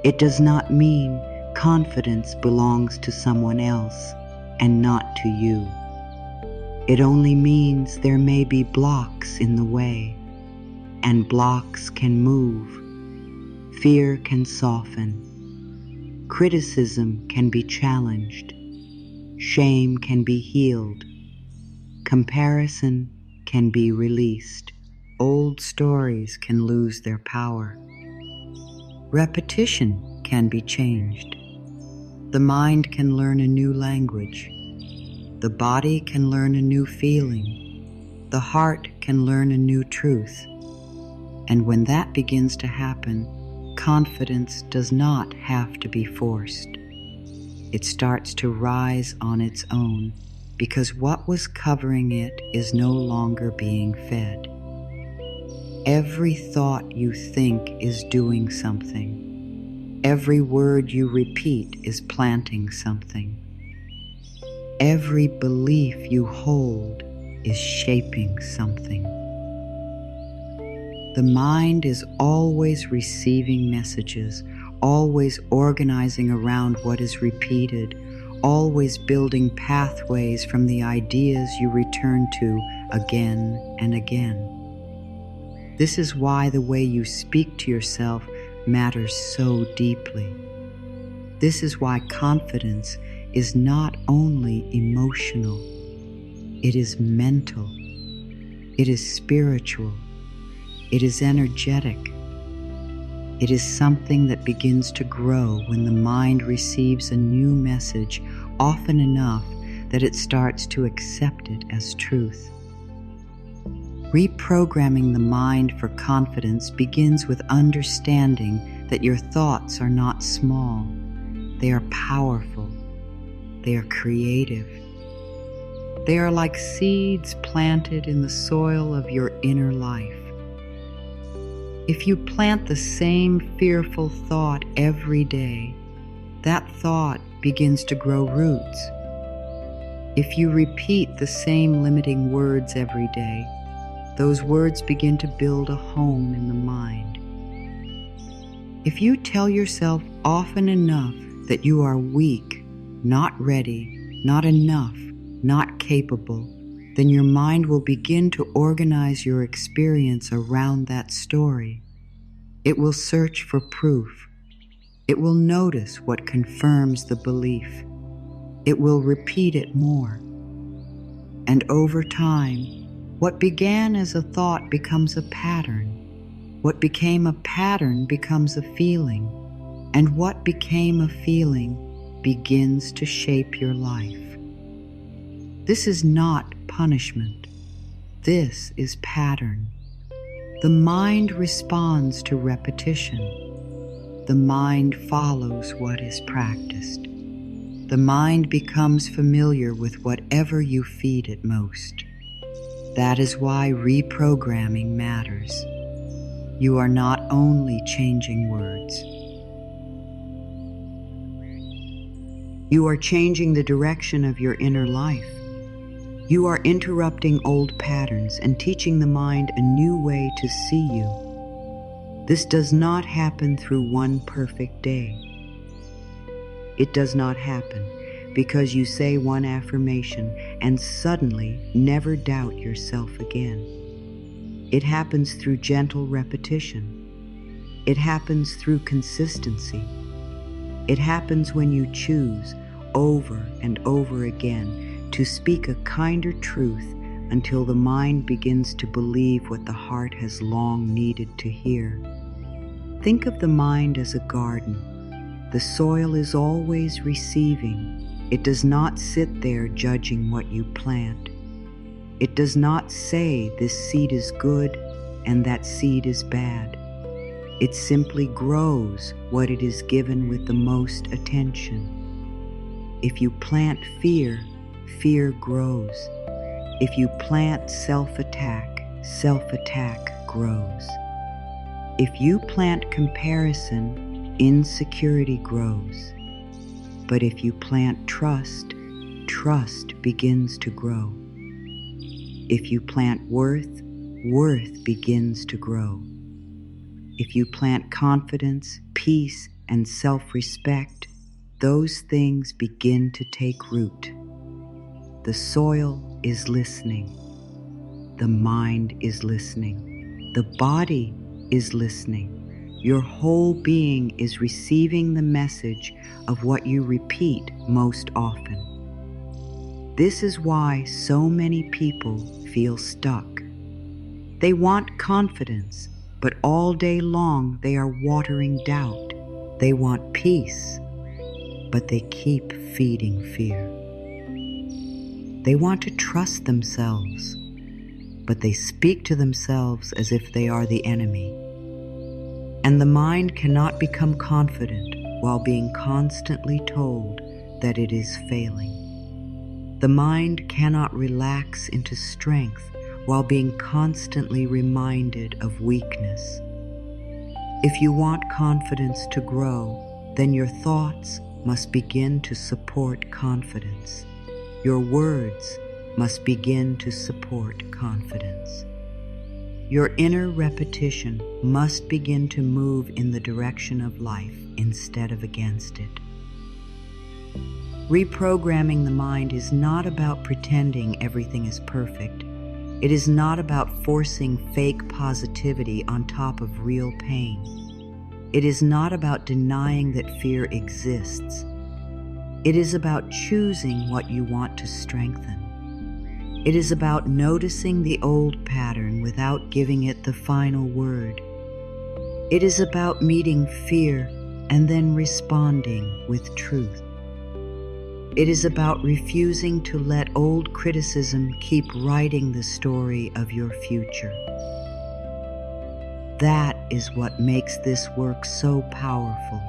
It does not mean confidence belongs to someone else and not to you. It only means there may be blocks in the way, and blocks can move. Fear can soften. Criticism can be challenged. Shame can be healed. Comparison can be released. Old stories can lose their power. Repetition can be changed. The mind can learn a new language. The body can learn a new feeling. The heart can learn a new truth. And when that begins to happen, confidence does not have to be forced. It starts to rise on its own because what was covering it is no longer being fed. Every thought you think is doing something. Every word you repeat is planting something. Every belief you hold is shaping something. The mind is always receiving messages, always organizing around what is repeated, always building pathways from the ideas you return to again and again. This is why the way you speak to yourself matters so deeply. This is why confidence is not only emotional, it is mental, it is spiritual, it is energetic. It is something that begins to grow when the mind receives a new message often enough that it starts to accept it as truth. Reprogramming the mind for confidence begins with understanding that your thoughts are not small. They are powerful. They are creative. They are like seeds planted in the soil of your inner life. If you plant the same fearful thought every day, that thought begins to grow roots. If you repeat the same limiting words every day, those words begin to build a home in the mind. If you tell yourself often enough that you are weak, not ready, not enough, not capable, then your mind will begin to organize your experience around that story. It will search for proof. It will notice what confirms the belief. It will repeat it more. And over time, what began as a thought becomes a pattern. What became a pattern becomes a feeling. And what became a feeling begins to shape your life. This is not punishment. This is pattern. The mind responds to repetition. The mind follows what is practiced. The mind becomes familiar with whatever you feed it most. That is why reprogramming matters. You are not only changing words. You are changing the direction of your inner life. You are interrupting old patterns and teaching the mind a new way to see you. This does not happen through one perfect day. It does not happen because you say one affirmation and suddenly never doubt yourself again. It happens through gentle repetition. It happens through consistency. It happens when you choose over and over again to speak a kinder truth until the mind begins to believe what the heart has long needed to hear. Think of the mind as a garden. The soil is always receiving. It does not sit there judging what you plant. It does not say this seed is good and that seed is bad. It simply grows what it is given with the most attention. If you plant fear, fear grows. If you plant self-attack, self-attack grows. If you plant comparison, insecurity grows. But if you plant trust, trust begins to grow. If you plant worth, worth begins to grow. If you plant confidence, peace, and self-respect, those things begin to take root. The soil is listening. The mind is listening. The body is listening. Your whole being is receiving the message of what you repeat most often. This is why so many people feel stuck. They want confidence, but all day long they are watering doubt. They want peace, but they keep feeding fear. They want to trust themselves, but they speak to themselves as if they are the enemy. And the mind cannot become confident while being constantly told that it is failing. The mind cannot relax into strength while being constantly reminded of weakness. If you want confidence to grow, then your thoughts must begin to support confidence. Your words must begin to support confidence. Your inner repetition must begin to move in the direction of life instead of against it. Reprogramming the mind is not about pretending everything is perfect. It is not about forcing fake positivity on top of real pain. It is not about denying that fear exists. It is about choosing what you want to strengthen. It is about noticing the old pattern without giving it the final word. It is about meeting fear and then responding with truth. It is about refusing to let old criticism keep writing the story of your future. That is what makes this work so powerful.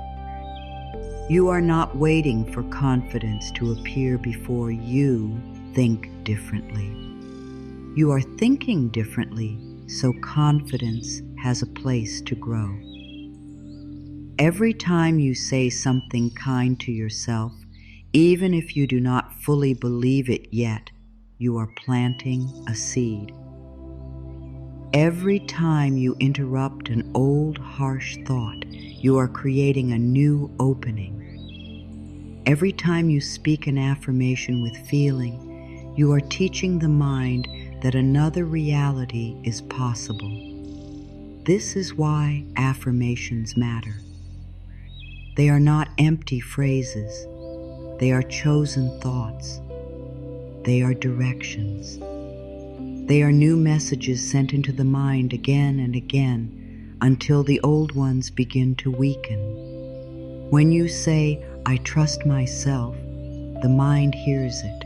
You are not waiting for confidence to appear before you think differently. You are thinking differently, so confidence has a place to grow. Every time you say something kind to yourself, even if you do not fully believe it yet, you are planting a seed. Every time you interrupt an old harsh thought, you are creating a new opening. Every time you speak an affirmation with feeling, you are teaching the mind that another reality is possible. This is why affirmations matter. They are not empty phrases. They are chosen thoughts. They are directions. They are new messages sent into the mind again and again until the old ones begin to weaken. When you say, "I trust myself," the mind hears it.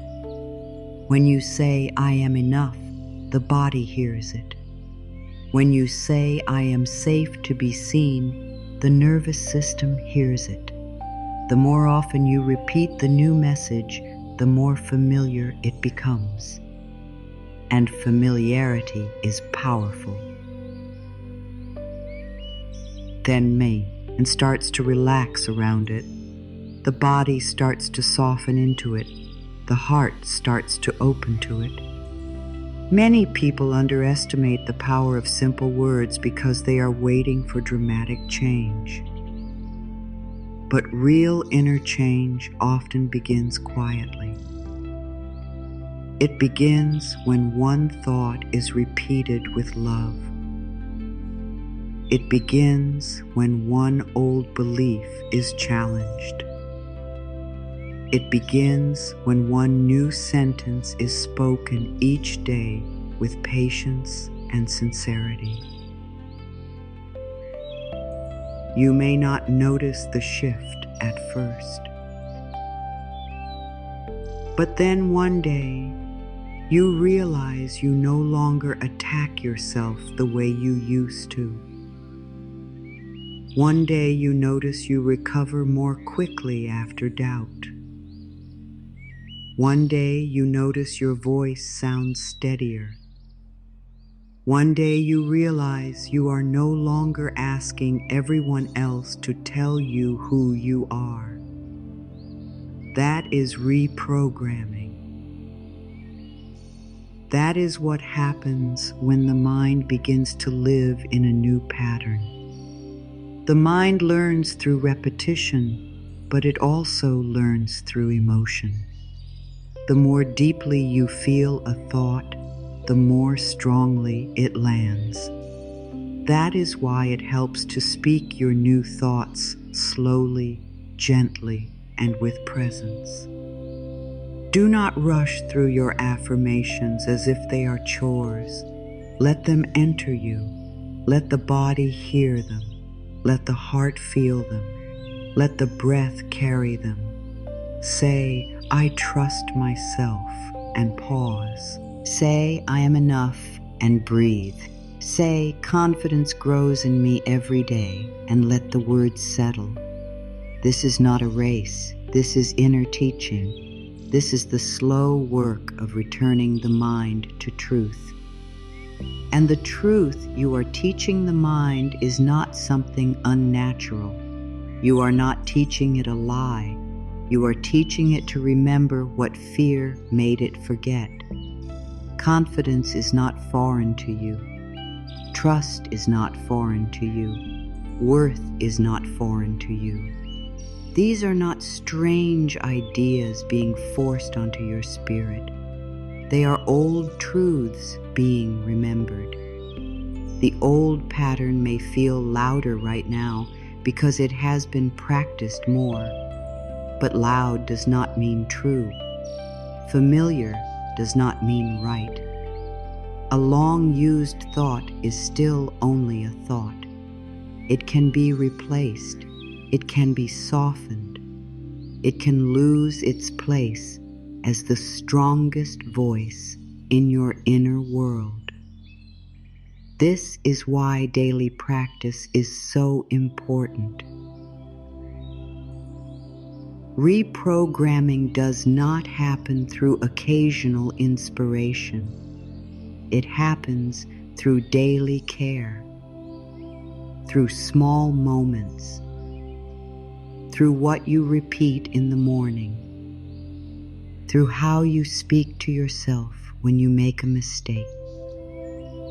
When you say, "I am enough," the body hears it. When you say, "I am safe to be seen," the nervous system hears it. The more often you repeat the new message, the more familiar it becomes. And familiarity is powerful. Then mate and starts to relax around it. The body starts to soften into it. The heart starts to open to it. Many people underestimate the power of simple words because they are waiting for dramatic change. But real inner change often begins quietly. It begins when one thought is repeated with love. It begins when one old belief is challenged. It begins when one new sentence is spoken each day with patience and sincerity. You may not notice the shift at first. But then one day, you realize you no longer attack yourself the way you used to. One day you notice you recover more quickly after doubt. One day you notice your voice sounds steadier. One day you realize you are no longer asking everyone else to tell you who you are. That is reprogramming. That is what happens when the mind begins to live in a new pattern. The mind learns through repetition, but it also learns through emotion. The more deeply you feel a thought, the more strongly it lands. That is why it helps to speak your new thoughts slowly, gently, and with presence. Do not rush through your affirmations as if they are chores. Let them enter you. Let the body hear them. Let the heart feel them. Let the breath carry them. Say, "I trust myself," and pause. Say, "I am enough," and breathe. Say, "Confidence grows in me every day," and let the words settle. This is not a race. This is inner teaching. This is the slow work of returning the mind to truth. And the truth you are teaching the mind is not something unnatural. You are not teaching it a lie. You are teaching it to remember what fear made it forget. Confidence is not foreign to you. Trust is not foreign to you. Worth is not foreign to you. These are not strange ideas being forced onto your spirit. They are old truths being remembered. The old pattern may feel louder right now because it has been practiced more, but loud does not mean true. Familiar does not mean right. A long-used thought is still only a thought. It can be replaced. It can be softened. It can lose its place as the strongest voice in your inner world. This is why daily practice is so important. Reprogramming does not happen through occasional inspiration. It happens through daily care, through small moments, through what you repeat in the morning, through how you speak to yourself when you make a mistake,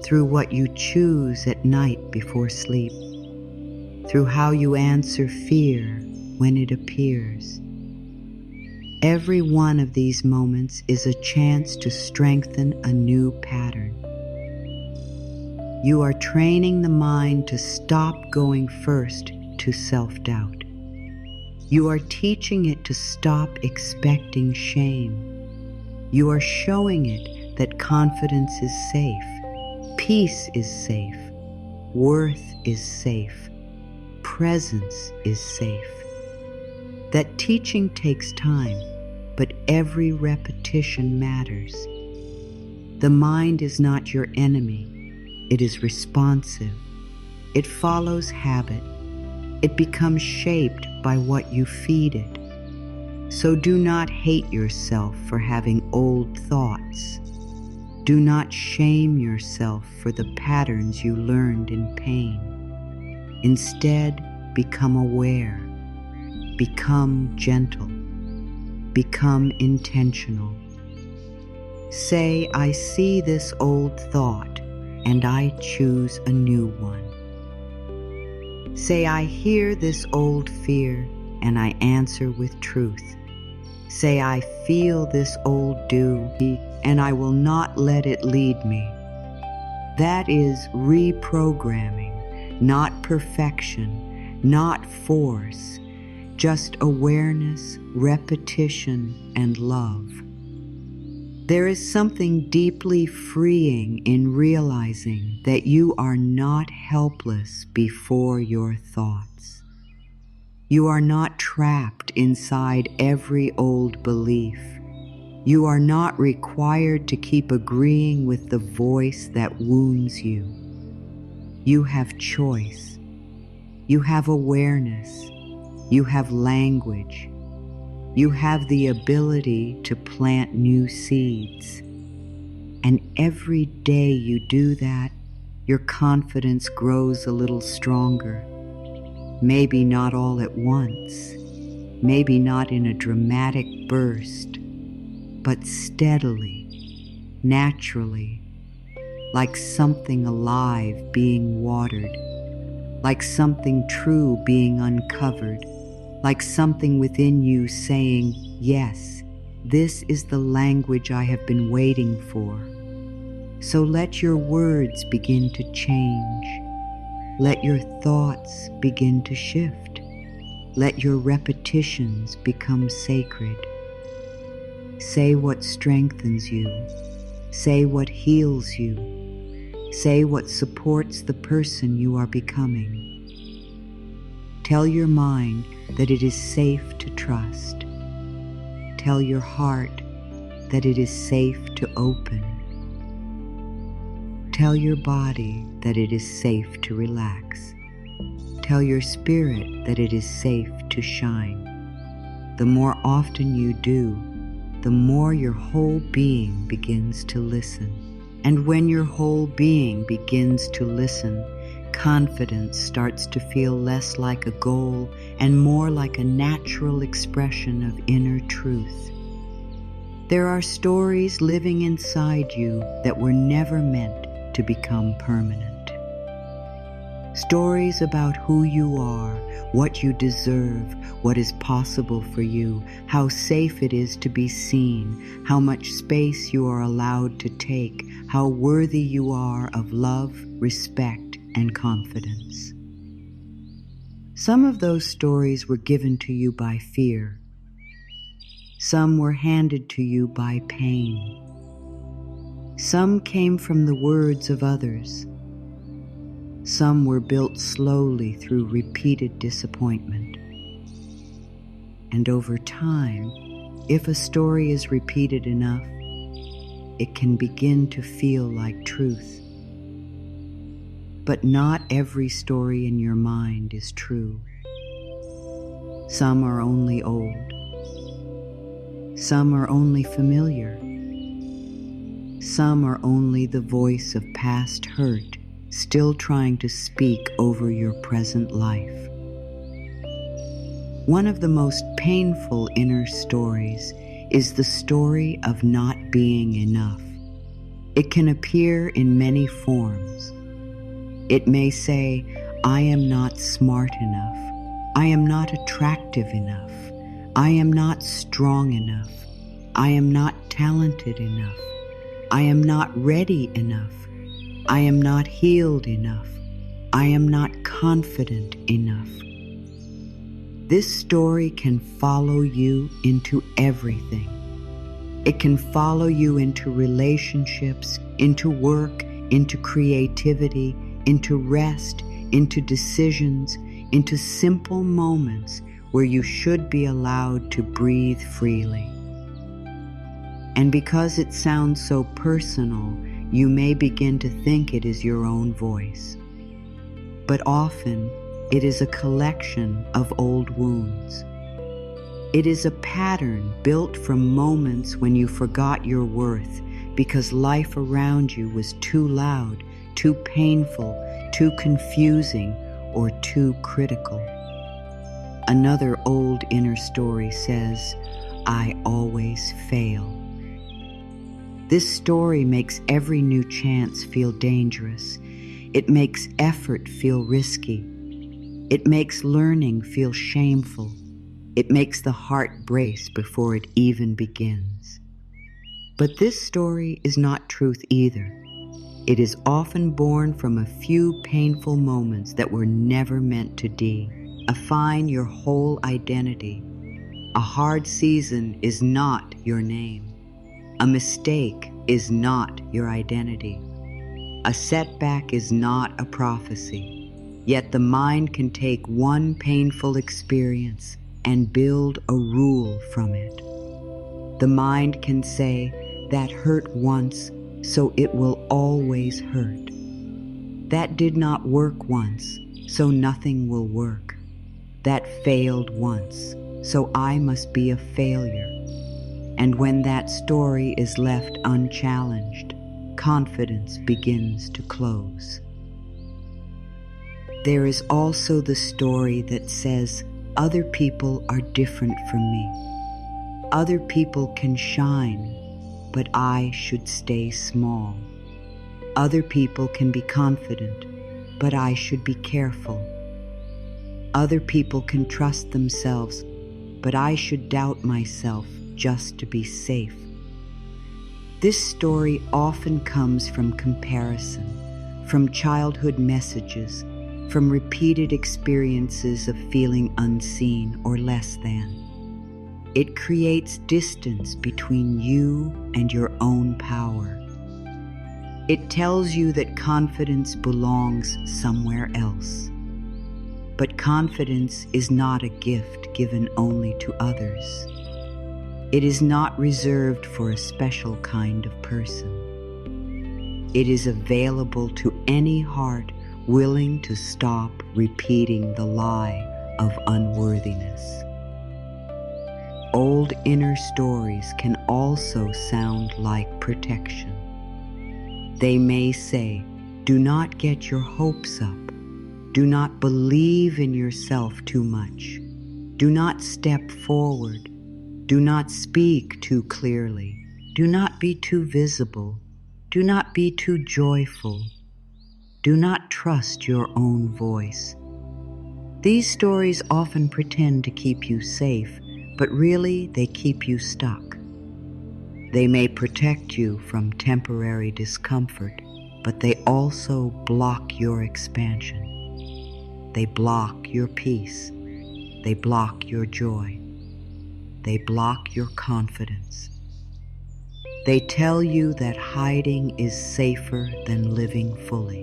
through what you choose at night before sleep, through how you answer fear when it appears. Every one of these moments is a chance to strengthen a new pattern. You are training the mind to stop going first to self-doubt. You are teaching it to stop expecting shame. You are showing it that confidence is safe, peace is safe, worth is safe, presence is safe. That teaching takes time, but every repetition matters. The mind is not your enemy. It is responsive. It follows habit. It becomes shaped by what you feed it. So do not hate yourself for having old thoughts. Do not shame yourself for the patterns you learned in pain. Instead, become aware. Become gentle. Become intentional. Say, I see this old thought, and I choose a new one. Say, I hear this old fear, and I answer with truth. Say, I feel this old duty, and I will not let it lead me. That is reprogramming, not perfection, not force, just awareness, repetition, and love. There is something deeply freeing in realizing that you are not helpless before your thoughts. You are not trapped inside every old belief. You are not required to keep agreeing with the voice that wounds you. You have choice. You have awareness. You have language. You have the ability to plant new seeds. And every day you do that, your confidence grows a little stronger. Maybe not all at once, maybe not in a dramatic burst, but steadily, naturally, like something alive being watered, like something true being uncovered, like something within you saying, yes, this is the language I have been waiting for. So let your words begin to change. Let your thoughts begin to shift. Let your repetitions become sacred. Say what strengthens you. Say what heals you. Say what supports the person you are becoming. Tell your mind that it is safe to trust. Tell your heart that it is safe to open. Tell your body that it is safe to relax. Tell your spirit that it is safe to shine. The more often you do, the more your whole being begins to listen. And when your whole being begins to listen, confidence starts to feel less like a goal and more like a natural expression of inner truth. There are stories living inside you that were never meant to become permanent. Stories about who you are, what you deserve, what is possible for you, how safe it is to be seen, how much space you are allowed to take, how worthy you are of love, respect, and confidence. Some of those stories were given to you by fear. Some were handed to you by pain. Some came from the words of others. Some were built slowly through repeated disappointment. And over time, if a story is repeated enough, it can begin to feel like truth. But not every story in your mind is true. Some are only old. Some are only familiar. Some are only the voice of past hurt, still trying to speak over your present life. One of the most painful inner stories is the story of not being enough. It can appear in many forms. It may say, I am not smart enough. I am not attractive enough. I am not strong enough. I am not talented enough. I am not ready enough. I am not healed enough. I am not confident enough. This story can follow you into everything. It can follow you into relationships, into work, into creativity, into rest, into decisions, into simple moments where you should be allowed to breathe freely. And because it sounds so personal, you may begin to think it is your own voice. But often, it is a collection of old wounds. It is a pattern built from moments when you forgot your worth because life around you was too loud, too painful, too confusing, or too critical. Another old inner story says, I always fail. This story makes every new chance feel dangerous. It makes effort feel risky. It makes learning feel shameful. It makes the heart brace before it even begins. But this story is not truth either. It is often born from a few painful moments that were never meant to define your whole identity. A hard season is not your name. A mistake is not your identity. A setback is not a prophecy. Yet the mind can take one painful experience and build a rule from it. The mind can say, that hurt once, so it will always hurt. That did not work once, so nothing will work. That failed once, so I must be a failure. And when that story is left unchallenged, confidence begins to close. There is also the story that says, other people are different from me. Other people can shine, but I should stay small. Other people can be confident, but I should be careful. Other people can trust themselves, but I should doubt myself just to be safe. This story often comes from comparison, from childhood messages, from repeated experiences of feeling unseen or less than. It creates distance between you and your own power. It tells you that confidence belongs somewhere else. But confidence is not a gift given only to others. It is not reserved for a special kind of person. It is available to any heart willing to stop repeating the lie of unworthiness. old inner stories can also sound like protection. They may say, do not get your hopes up. Do not believe in yourself too much. Do not step forward. Do not speak too clearly. Do not be too visible. Do not be too joyful. Do not trust your own voice. These stories often pretend to keep you safe, but really they keep you stuck. They may protect you from temporary discomfort, but they also block your expansion. They block your peace. They block your joy. They block your confidence. They tell you that hiding is safer than living fully.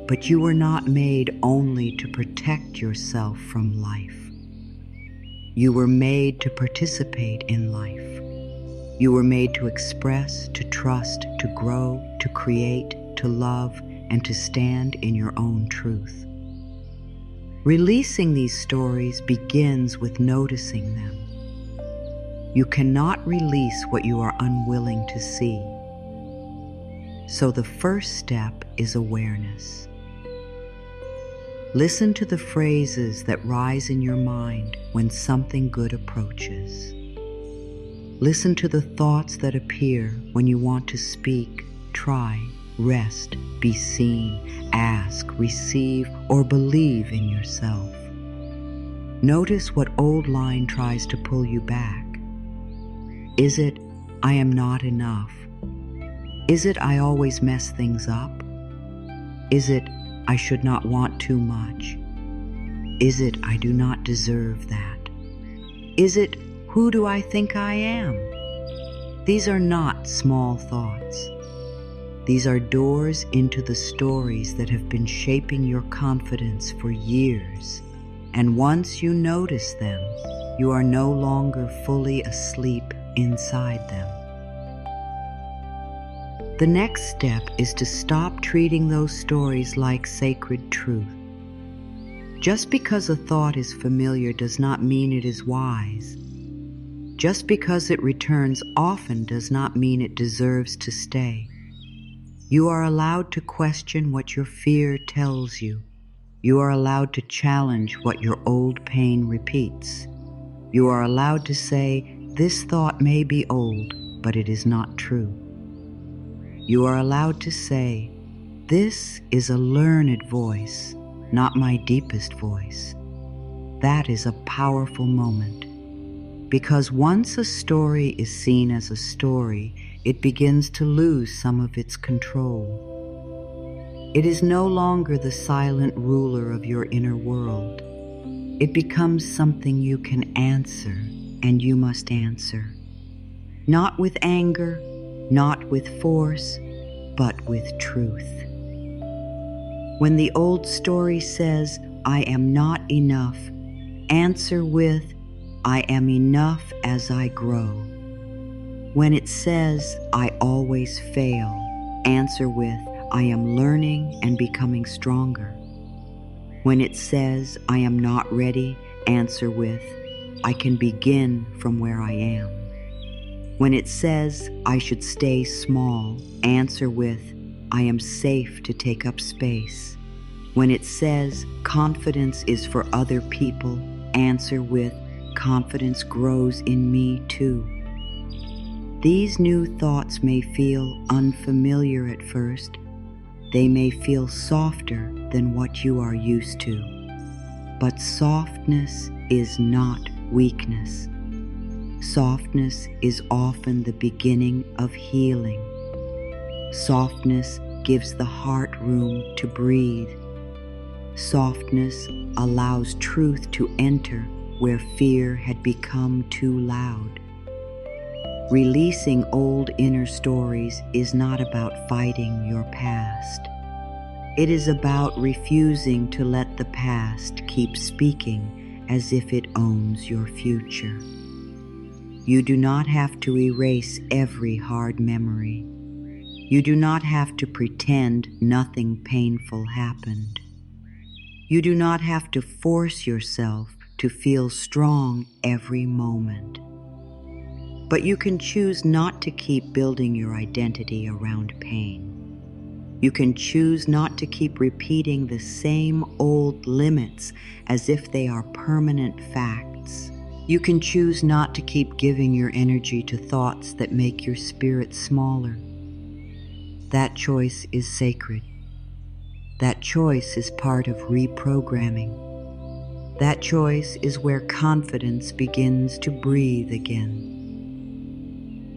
But you were not made only to protect yourself from life. You were made to participate in life. You were made to express, to trust, to grow, to create, to love, and to stand in your own truth. Releasing these stories begins with noticing them. You cannot release what you are unwilling to see. So the first step is awareness. Listen to the phrases that rise in your mind when something good approaches. Listen to the thoughts that appear when you want to speak, try, rest, be seen, ask, receive, or believe in yourself. Notice what old line tries to pull you back. Is it, I am not enough? Is it, I always mess things up? Is it, I should not want too much? Is it, I do not deserve that? Is it, who do I think I am? These are not small thoughts. These are doors into the stories that have been shaping your confidence for years. And once you notice them, you are no longer fully asleep inside them. The next step is to stop treating those stories like sacred truth. Just because a thought is familiar does not mean it is wise. Just because it returns often does not mean it deserves to stay. You are allowed to question what your fear tells you. You are allowed to challenge what your old pain repeats. You are allowed to say, this thought may be old, but it is not true. You are allowed to say, this is a learned voice, not my deepest voice. That is a powerful moment. Because once a story is seen as a story, it begins to lose some of its control. It is no longer the silent ruler of your inner world. It becomes something you can answer, and you must answer. Not with anger, not with force, but with truth. When the old story says, I am not enough, answer with, I am enough as I grow. When it says, I always fail, answer with, I am learning and becoming stronger. When it says, I am not ready, answer with, I can begin from where I am. When it says, I should stay small, answer with, I am safe to take up space. When it says, confidence is for other people, answer with, confidence grows in me too. These new thoughts may feel unfamiliar at first. They may feel softer than what you are used to. But softness is not weakness. Softness is often the beginning of healing. Softness gives the heart room to breathe. Softness allows truth to enter where fear had become too loud. Releasing old inner stories is not about fighting your past. It is about refusing to let the past keep speaking as if it owns your future. You do not have to erase every hard memory. You do not have to pretend nothing painful happened. You do not have to force yourself to feel strong every moment. But you can choose not to keep building your identity around pain. You can choose not to keep repeating the same old limits as if they are permanent facts. You can choose not to keep giving your energy to thoughts that make your spirit smaller. That choice is sacred. That choice is part of reprogramming. That choice is where confidence begins to breathe again.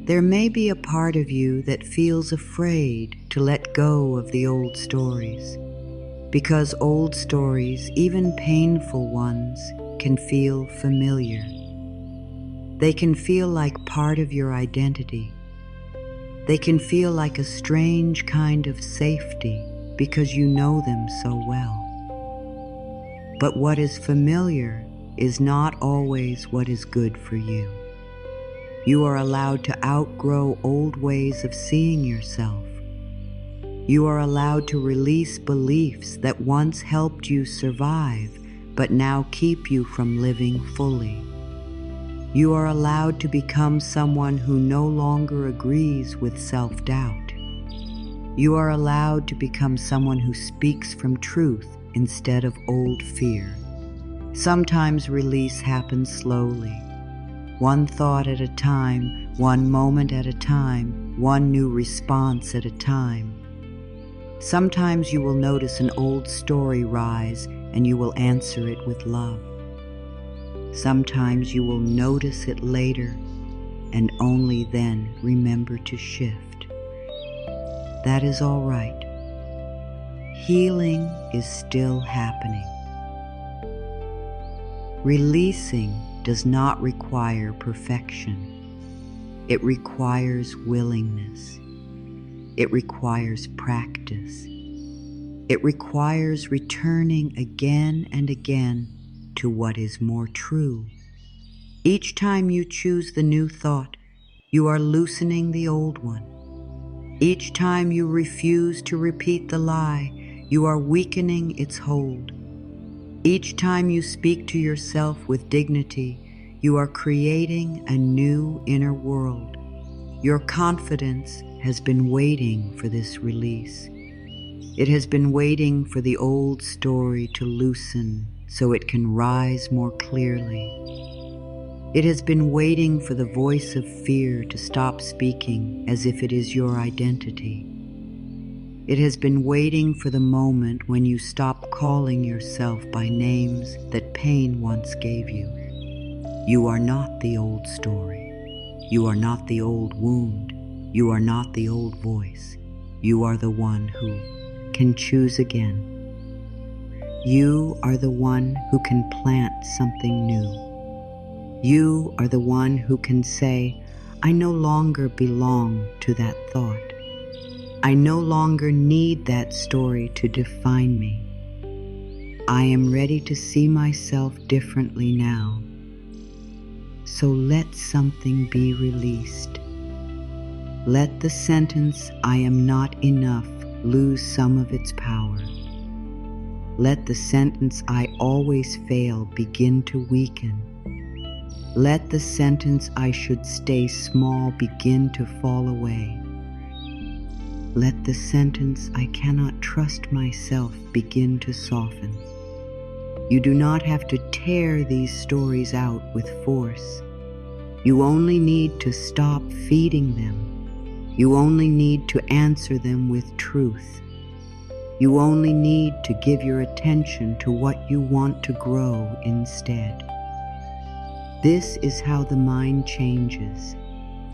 There may be a part of you that feels afraid to let go of the old stories, because old stories, even painful ones, can feel familiar. They can feel like part of your identity. They can feel like a strange kind of safety because you know them so well. But what is familiar is not always what is good for you. You are allowed to outgrow old ways of seeing yourself. You are allowed to release beliefs that once helped you survive, but now keep you from living fully. You are allowed to become someone who no longer agrees with self-doubt. You are allowed to become someone who speaks from truth instead of old fear. Sometimes release happens slowly. One thought at a time, one moment at a time, one new response at a time. Sometimes you will notice an old story rise and you will answer it with love. Sometimes you will notice it later and only then remember to shift. That is all right. Healing is still happening. Releasing does not require perfection. It requires willingness. It requires practice. It requires returning again and again to what is more true. Each time you choose the new thought, you are loosening the old one. Each time you refuse to repeat the lie, you are weakening its hold. Each time you speak to yourself with dignity, you are creating a new inner world. Your confidence has been waiting for this release. It has been waiting for the old story to loosen so it can rise more clearly. It has been waiting for the voice of fear to stop speaking as if it is your identity. It has been waiting for the moment when you stop calling yourself by names that pain once gave you. You are not the old story. You are not the old wound. You are not the old voice. You are the one who can choose again. You are the one who can plant something new. You are the one who can say, I no longer belong to that thought. I no longer need that story to define me. I am ready to see myself differently now. So let something be released. Let the sentence, I am not enough, lose some of its power. Let the sentence, I always fail, begin to weaken. Let the sentence, I should stay small, begin to fall away. Let the sentence, I cannot trust myself, begin to soften. You do not have to tear these stories out with force. You only need to stop feeding them. You only need to answer them with truth. You only need to give your attention to what you want to grow instead. This is how the mind changes.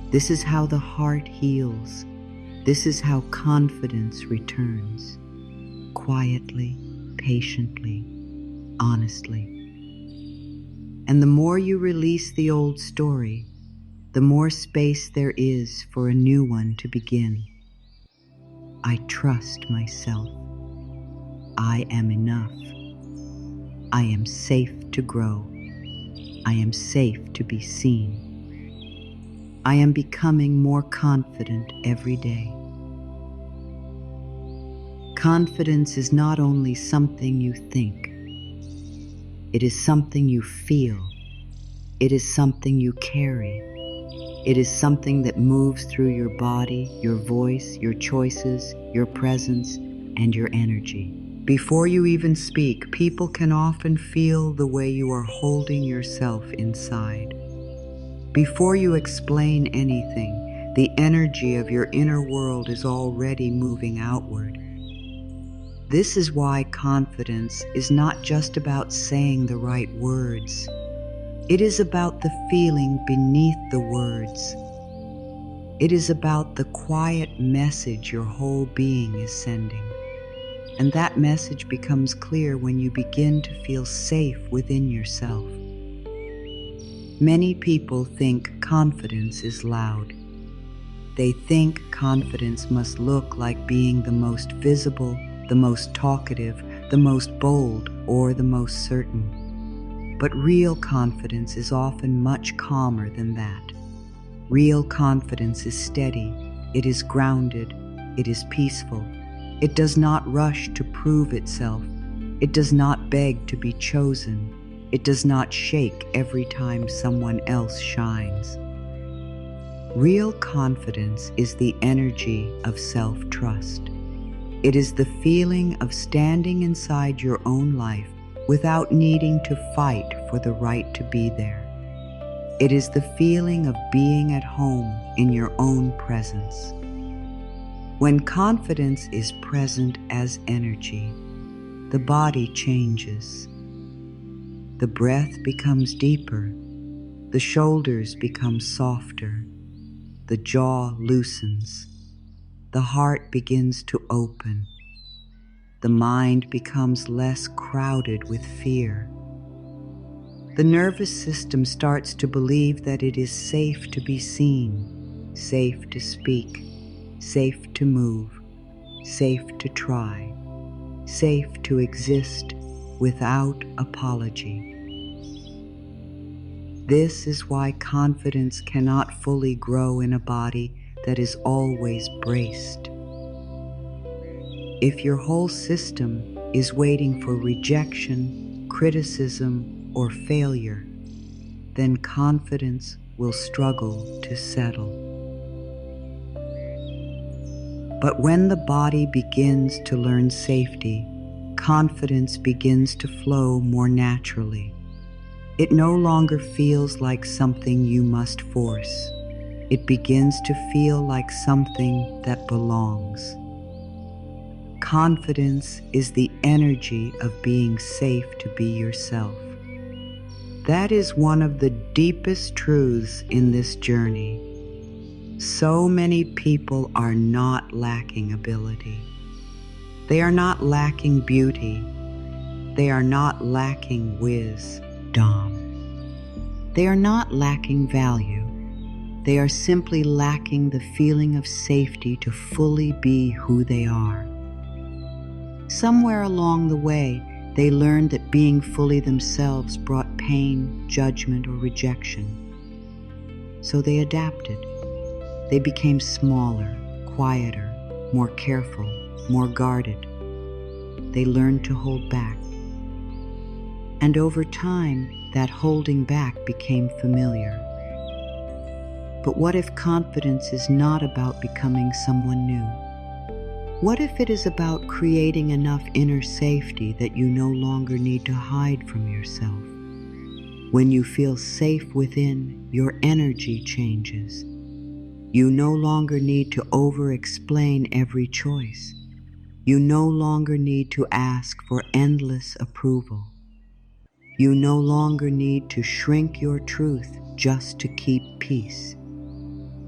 This is how the heart heals. This is how confidence returns. Quietly, patiently, honestly. And the more you release the old story, the more space there is for a new one to begin. I trust myself. I am enough. I am safe to grow. I am safe to be seen. I am becoming more confident every day. Confidence is not only something you think. It is something you feel. It is something you carry. It is something that moves through your body, your voice, your choices, your presence, and your energy. Before you even speak, people can often feel the way you are holding yourself inside. Before you explain anything, the energy of your inner world is already moving outward. This is why confidence is not just about saying the right words. It is about the feeling beneath the words. It is about the quiet message your whole being is sending. And that message becomes clear when you begin to feel safe within yourself. Many people think confidence is loud. They think confidence must look like being the most visible, the most talkative, the most bold, or the most certain. But real confidence is often much calmer than that. Real confidence is steady, it is grounded, it is peaceful. It does not rush to prove itself. It does not beg to be chosen. It does not shake every time someone else shines. Real confidence is the energy of self-trust. It is the feeling of standing inside your own life without needing to fight for the right to be there. It is the feeling of being at home in your own presence. When confidence is present as energy, the body changes. The breath becomes deeper. The shoulders become softer. The jaw loosens. The heart begins to open. The mind becomes less crowded with fear. The nervous system starts to believe that it is safe to be seen, safe to speak, safe to move, safe to try, safe to exist without apology. This is why confidence cannot fully grow in a body that is always braced. If your whole system is waiting for rejection, criticism, or failure, then confidence will struggle to settle. But when the body begins to learn safety, confidence begins to flow more naturally. It no longer feels like something you must force. It begins to feel like something that belongs. Confidence is the energy of being safe to be yourself. That is one of the deepest truths in this journey. So many people are not lacking ability. They are not lacking beauty. They are not lacking wisdom. They are not lacking value. They are simply lacking the feeling of safety to fully be who they are. Somewhere along the way, they learned that being fully themselves brought pain, judgment, or rejection. So they adapted. They became smaller, quieter, more careful, more guarded. They learned to hold back. And over time, that holding back became familiar. But what if confidence is not about becoming someone new? What if it is about creating enough inner safety that you no longer need to hide from yourself? When you feel safe within, your energy changes. You no longer need to over-explain every choice. You no longer need to ask for endless approval. You no longer need to shrink your truth just to keep peace.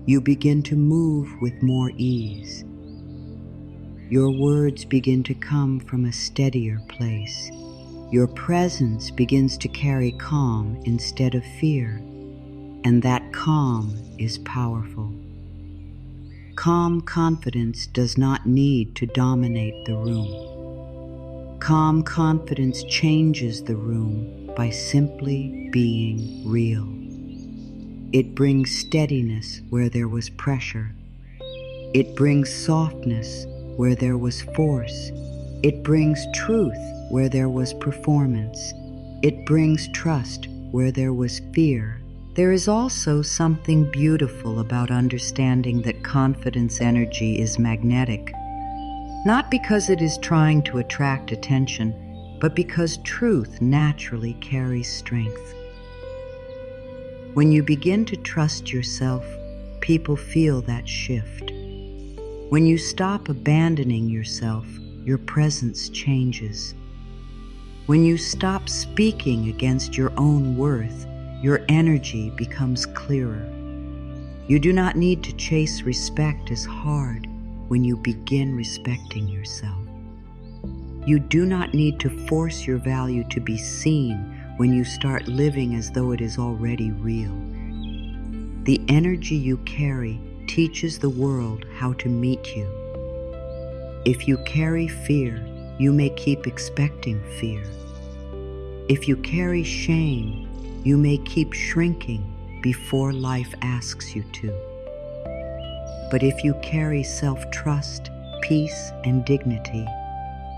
You begin to move with more ease. Your words begin to come from a steadier place. Your presence begins to carry calm instead of fear, and that calm is powerful. Calm confidence does not need to dominate the room. Calm confidence changes the room by simply being real. It brings steadiness where there was pressure. It brings softness where there was force. It brings truth where there was performance. It brings trust where there was fear. There is also something beautiful about understanding that confidence energy is magnetic, not because it is trying to attract attention, but because truth naturally carries strength. When you begin to trust yourself, people feel that shift. When you stop abandoning yourself, your presence changes. When you stop speaking against your own worth, your energy becomes clearer. You do not need to chase respect as hard when you begin respecting yourself. You do not need to force your value to be seen when you start living as though it is already real. The energy you carry teaches the world how to meet you. If you carry fear, you may keep expecting fear. If you carry shame, you may keep shrinking before life asks you to. But if you carry self-trust, peace, and dignity,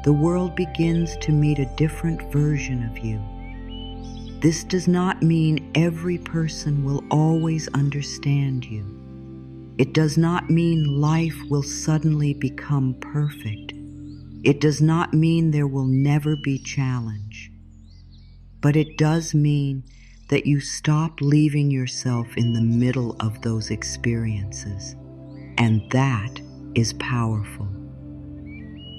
the world begins to meet a different version of you. This does not mean every person will always understand you. It does not mean life will suddenly become perfect. It does not mean there will never be challenge. But it does mean that you stop leaving yourself in the middle of those experiences. And that is powerful.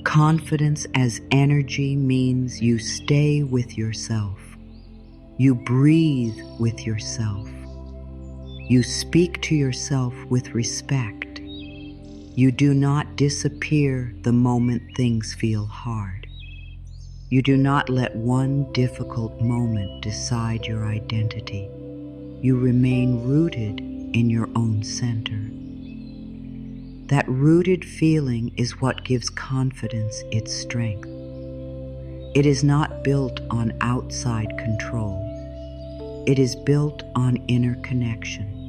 Confidence as energy means you stay with yourself. You breathe with yourself. You speak to yourself with respect. You do not disappear the moment things feel hard. You do not let one difficult moment decide your identity. You remain rooted in your own center. That rooted feeling is what gives confidence its strength. It is not built on outside control. It is built on inner connection.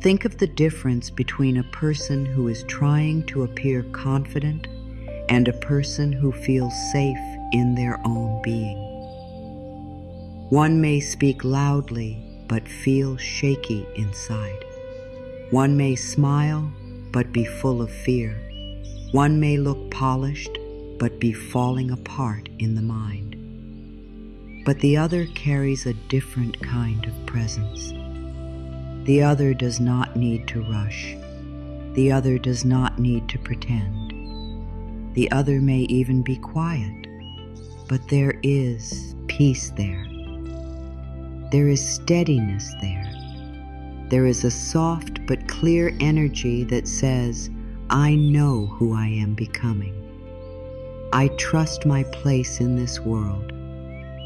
Think of the difference between a person who is trying to appear confident and a person who feels safe in their own being. One may speak loudly but feel shaky inside. One may smile but be full of fear. One may look polished but be falling apart in the mind. But the other carries a different kind of presence. The other does not need to rush. The other does not need to pretend. The other may even be quiet, but there is peace there. There is steadiness there. There is a soft but clear energy that says, I know who I am becoming. I trust my place in this world.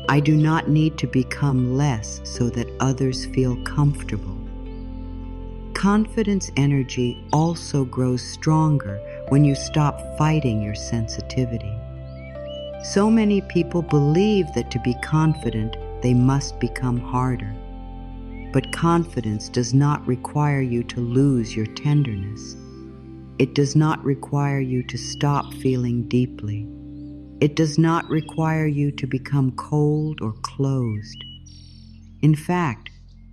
I do not need to become less so that others feel comfortable. Confidence energy also grows stronger when you stop fighting your sensitivity. So many people believe that to be confident, they must become harder. But confidence does not require you to lose your tenderness. It does not require you to stop feeling deeply. It does not require you to become cold or closed. In fact,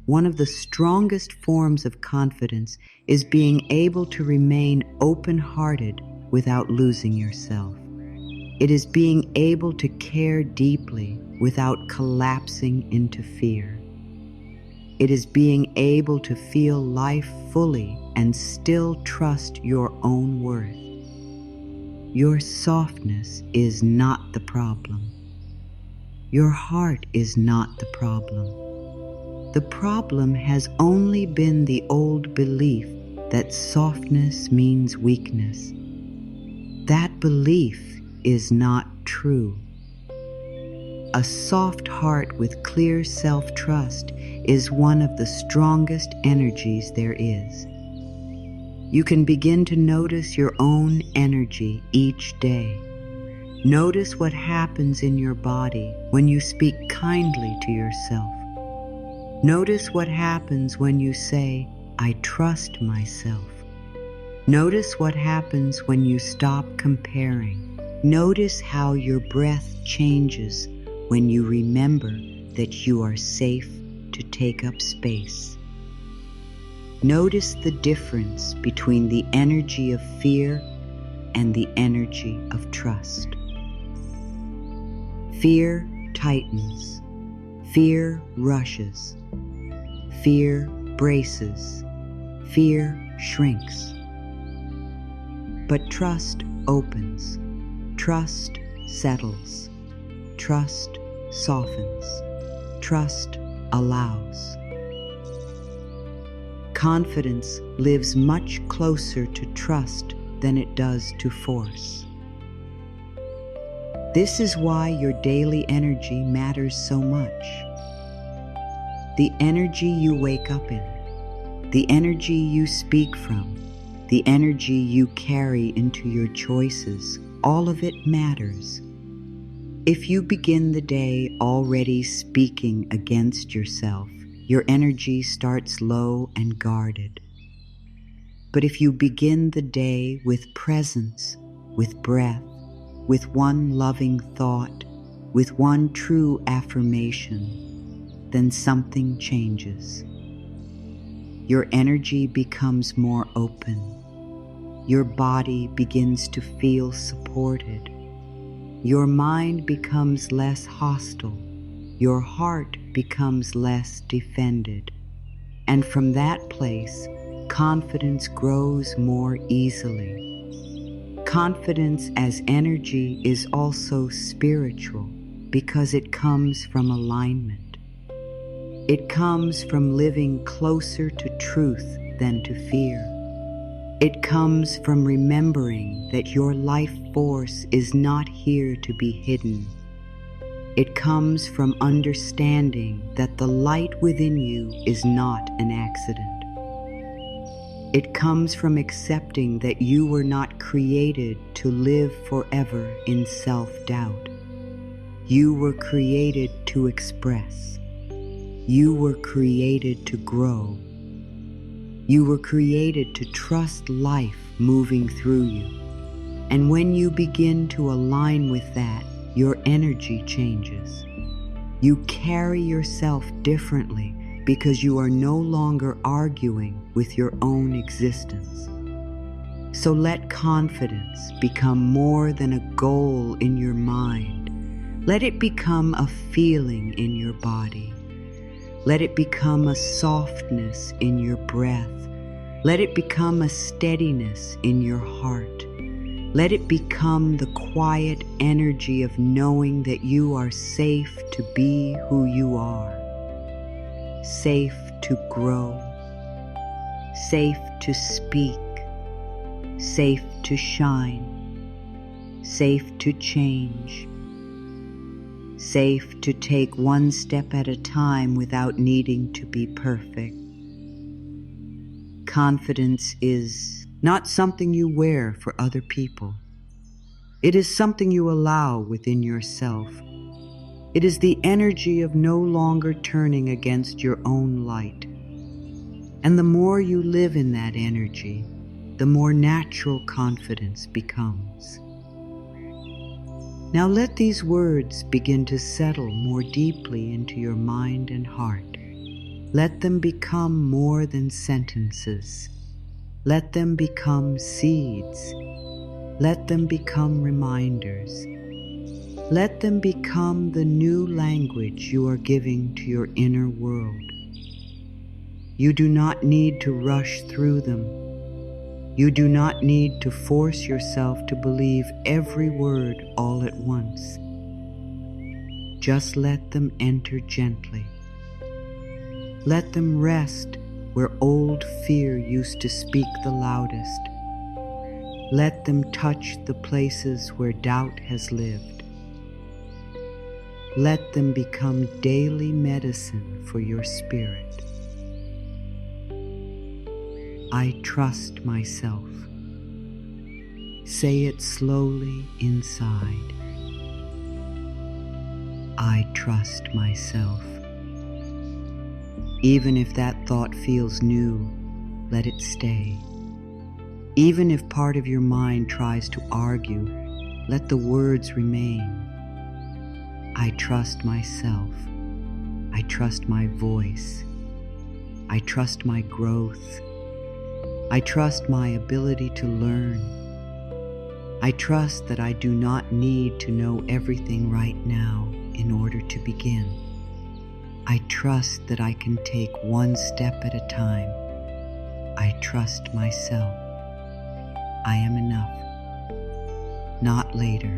one of the strongest forms of confidence is being able to remain open-hearted without losing yourself. It is being able to care deeply without collapsing into fear. It is being able to feel life fully and still trust your own worth. Your softness is not the problem. Your heart is not the problem. The problem has only been the old belief that softness means weakness. That belief is not true. A soft heart with clear self-trust is one of the strongest energies there is. You can begin to notice your own energy each day. Notice what happens in your body when you speak kindly to yourself. Notice what happens when you say, I trust myself. Notice what happens when you stop comparing. Notice how your breath changes when you remember that you are safe to take up space. Notice the difference between the energy of fear and the energy of trust. Fear tightens, fear rushes, fear braces, fear shrinks. But trust opens, trust settles, trust softens, trust allows. Confidence lives much closer to trust than it does to force. This is why your daily energy matters so much. The energy you wake up in, the energy you speak from, the energy you carry into your choices, all of it matters. If you begin the day already speaking against yourself, your energy starts low and guarded. But if you begin the day with presence, with breath, with one loving thought, with one true affirmation, then something changes. Your energy becomes more open. Your body begins to feel supported. Your mind becomes less hostile. Your heart becomes less defended. And from that place, confidence grows more easily. Confidence as energy is also spiritual because it comes from alignment. It comes from living closer to truth than to fear. It comes from remembering that your life force is not here to be hidden. It comes from understanding that the light within you is not an accident. It comes from accepting that you were not created to live forever in self-doubt. You were created to express. You were created to grow. You were created to trust life moving through you. And when you begin to align with that, your energy changes. You carry yourself differently because you are no longer arguing with your own existence. So let confidence become more than a goal in your mind. Let it become a feeling in your body. Let it become a softness in your breath. Let it become a steadiness in your heart. Let it become the quiet energy of knowing that you are safe to be who you are. Safe to grow, safe to speak, safe to shine, safe to change, safe to take one step at a time without needing to be perfect. Confidence is not something you wear for other people. It is something you allow within yourself. It is the energy of no longer turning against your own light. And the more you live in that energy, the more natural confidence becomes. Now let these words begin to settle more deeply into your mind and heart. Let them become more than sentences. Let them become seeds. Let them become reminders. Let them become the new language you are giving to your inner world. You do not need to rush through them. You do not need to force yourself to believe every word all at once. Just let them enter gently. Let them rest where old fear used to speak the loudest. Let them touch the places where doubt has lived. Let them become daily medicine for your spirit. I trust myself. Say it slowly inside. I trust myself. Even if that thought feels new, let it stay. Even if part of your mind tries to argue, let the words remain. I trust myself. I trust my voice. I trust my growth. I trust my ability to learn. I trust that I do not need to know everything right now in order to begin. I trust that I can take one step at a time. I trust myself. I am enough. Not later.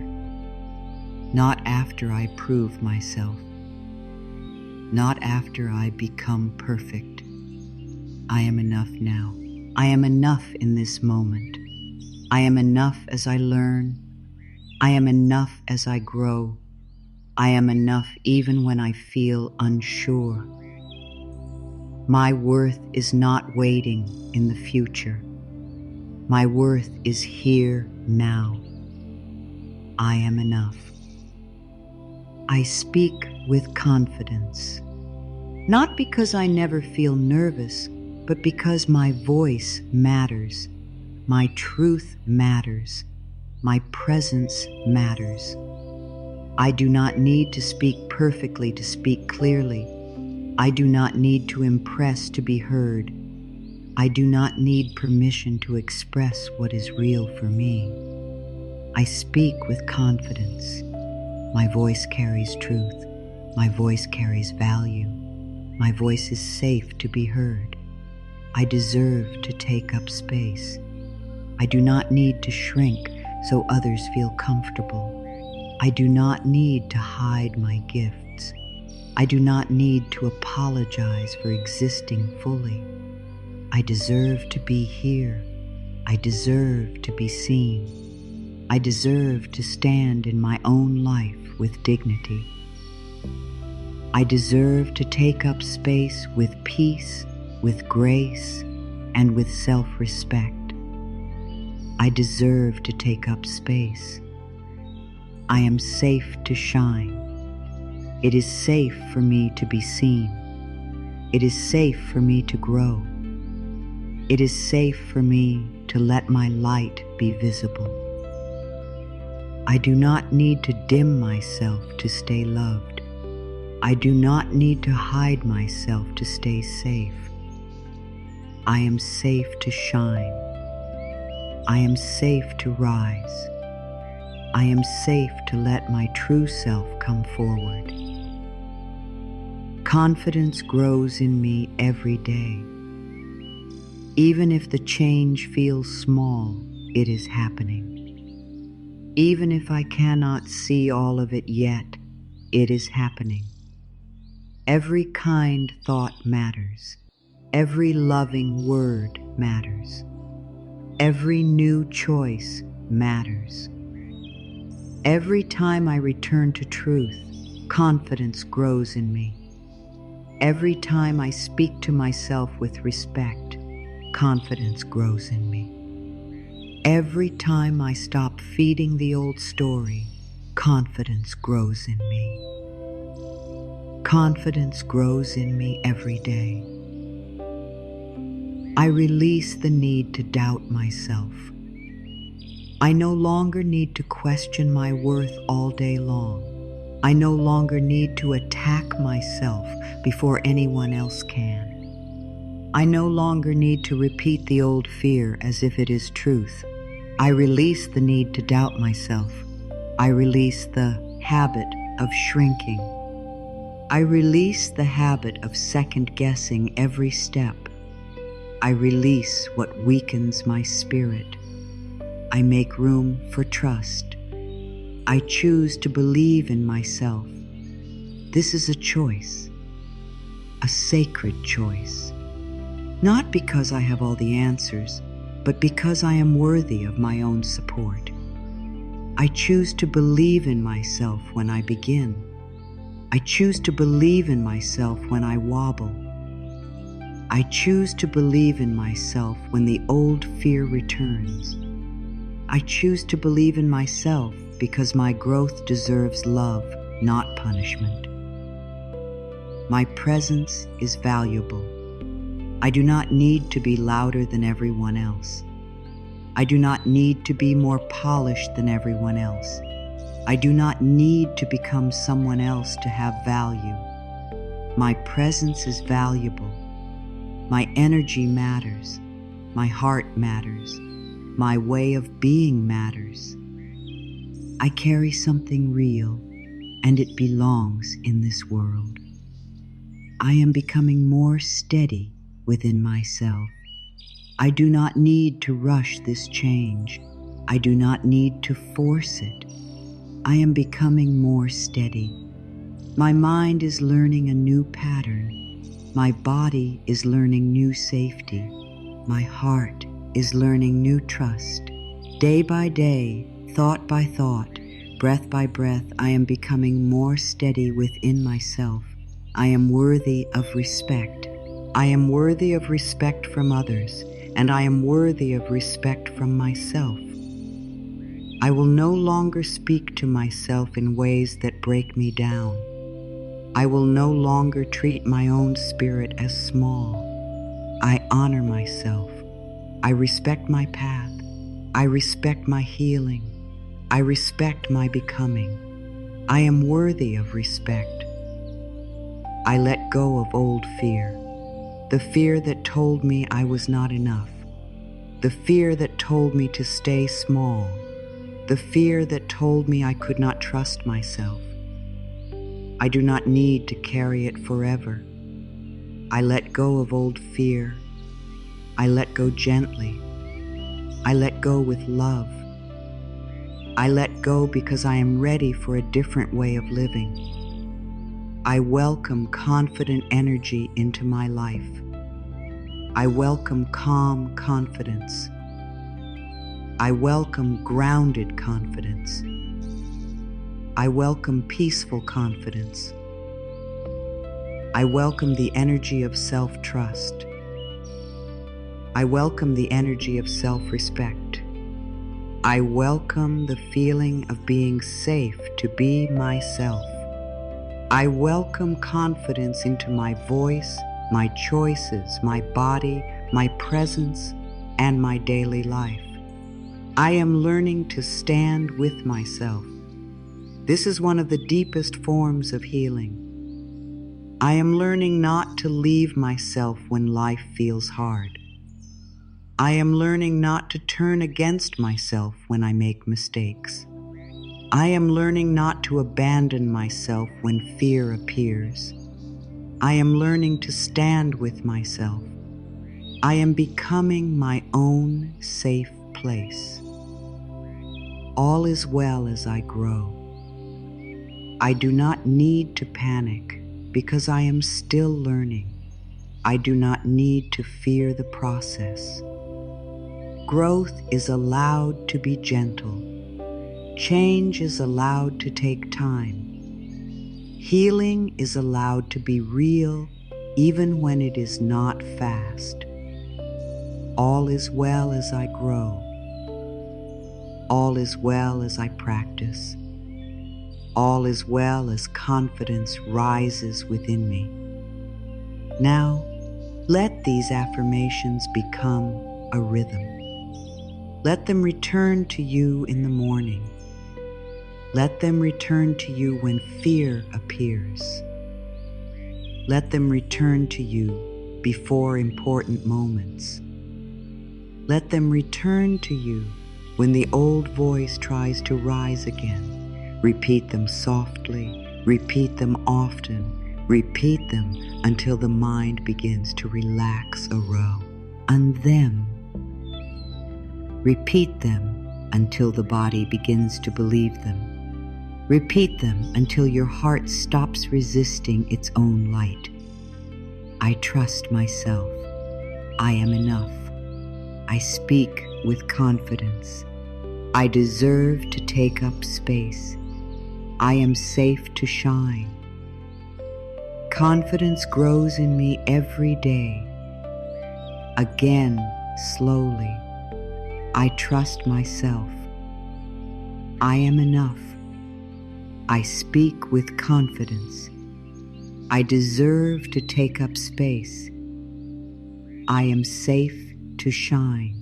Not after I prove myself. Not after I become perfect. I am enough now. I am enough in this moment. I am enough as I learn. I am enough as I grow. I am enough even when I feel unsure. My worth is not waiting in the future. My worth is here now. I am enough. I speak with confidence, not because I never feel nervous, but because my voice matters, my truth matters, my presence matters. I do not need to speak perfectly to speak clearly. I do not need to impress to be heard. I do not need permission to express what is real for me. I speak with confidence. My voice carries truth. My voice carries value. My voice is safe to be heard. I deserve to take up space. I do not need to shrink so others feel comfortable. I do not need to hide my gifts. I do not need to apologize for existing fully. I deserve to be here. I deserve to be seen. I deserve to stand in my own life with dignity. I deserve to take up space with peace, with grace, and with self-respect. I deserve to take up space. I am safe to shine. It is safe for me to be seen. It is safe for me to grow. It is safe for me to let my light be visible. I do not need to dim myself to stay loved. I do not need to hide myself to stay safe. I am safe to shine. I am safe to rise. I am safe to let my true self come forward. Confidence grows in me every day. Even if the change feels small, it is happening. Even if I cannot see all of it yet, it is happening. Every kind thought matters. Every loving word matters. Every new choice matters. Every time I return to truth, confidence grows in me. Every time I speak to myself with respect, confidence grows in me. Every time I stop feeding the old story, confidence grows in me. Confidence grows in me every day. I release the need to doubt myself. I no longer need to question my worth all day long. I no longer need to attack myself before anyone else can. I no longer need to repeat the old fear as if it is truth. I release the need to doubt myself. I release the habit of shrinking. I release the habit of second-guessing every step. I release what weakens my spirit. I make room for trust. I choose to believe in myself. This is a choice, a sacred choice. Not because I have all the answers, but because I am worthy of my own support. I choose to believe in myself when I begin. I choose to believe in myself when I wobble. I choose to believe in myself when the old fear returns. I choose to believe in myself because my growth deserves love, not punishment. My presence is valuable. I do not need to be louder than everyone else. I do not need to be more polished than everyone else. I do not need to become someone else to have value. My presence is valuable. My energy matters. My heart matters. My way of being matters. I carry something real, and it belongs in this world. I am becoming more steady within myself. I do not need to rush this change. I do not need to force it. I am becoming more steady. My mind is learning a new pattern. My body is learning new safety. My heart is learning new trust. Day by day, thought by thought, breath by breath, I am becoming more steady within myself. I am worthy of respect. I am worthy of respect from others, and I am worthy of respect from myself. I will no longer speak to myself in ways that break me down. I will no longer treat my own spirit as small. I honor myself. I respect my path. I respect my healing. I respect my becoming. I am worthy of respect. I let go of old fear. The fear that told me I was not enough. The fear that told me to stay small. The fear that told me I could not trust myself. I do not need to carry it forever. I let go of old fear. I let go gently. I let go with love. I let go because I am ready for a different way of living. I welcome confident energy into my life. I welcome calm confidence. I welcome grounded confidence. I welcome peaceful confidence. I welcome the energy of self-trust. I welcome the energy of self-respect. I welcome the feeling of being safe to be myself. I welcome confidence into my voice, my choices, my body, my presence, and my daily life. I am learning to stand with myself. This is one of the deepest forms of healing. I am learning not to leave myself when life feels hard. I am learning not to turn against myself when I make mistakes. I am learning not to abandon myself when fear appears. I am learning to stand with myself. I am becoming my own safe place. All is well as I grow. I do not need to panic because I am still learning. I do not need to fear the process. Growth is allowed to be gentle. Change is allowed to take time. Healing is allowed to be real even when it is not fast. All is well as I grow. All is well as I practice. All is well as confidence rises within me. Now, let these affirmations become a rhythm. Let them return to you in the morning. Let them return to you when fear appears. Let them return to you before important moments. Let them return to you when the old voice tries to rise again. Repeat them softly, repeat them often, repeat them until the mind begins to relax a row. And then, repeat them until the body begins to believe them. Repeat them until your heart stops resisting its own light. I trust myself. I am enough. I speak with confidence. I deserve to take up space. I am safe to shine. Confidence grows in me every day. Again, slowly, I trust myself. I am enough. I speak with confidence. I deserve to take up space. I am safe to shine.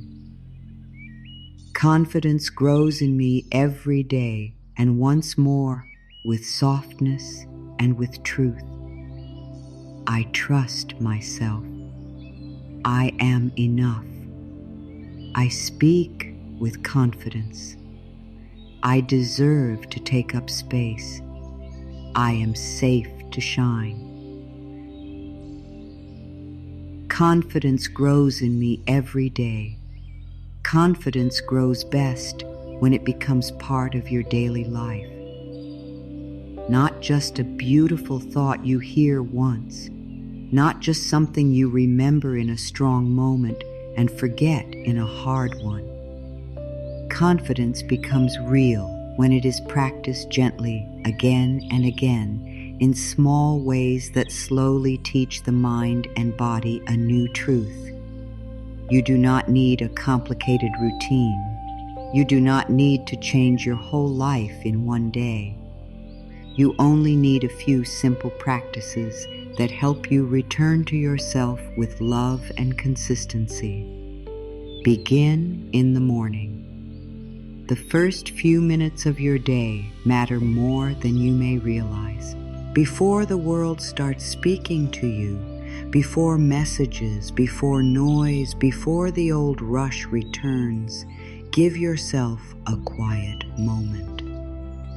Confidence grows in me every day and once more with softness and with truth. I trust myself. I am enough. I speak with confidence. I deserve to take up space. I am safe to shine. Confidence grows in me every day. Confidence grows best when it becomes part of your daily life. Not just a beautiful thought you hear once, not just something you remember in a strong moment and forget in a hard one. Confidence becomes real when it is practiced gently again and again in small ways that slowly teach the mind and body a new truth. You do not need a complicated routine. You do not need to change your whole life in one day. You only need a few simple practices that help you return to yourself with love and consistency. Begin in the morning. The first few minutes of your day matter more than you may realize. Before the world starts speaking to you, before messages, before noise, before the old rush returns, give yourself a quiet moment.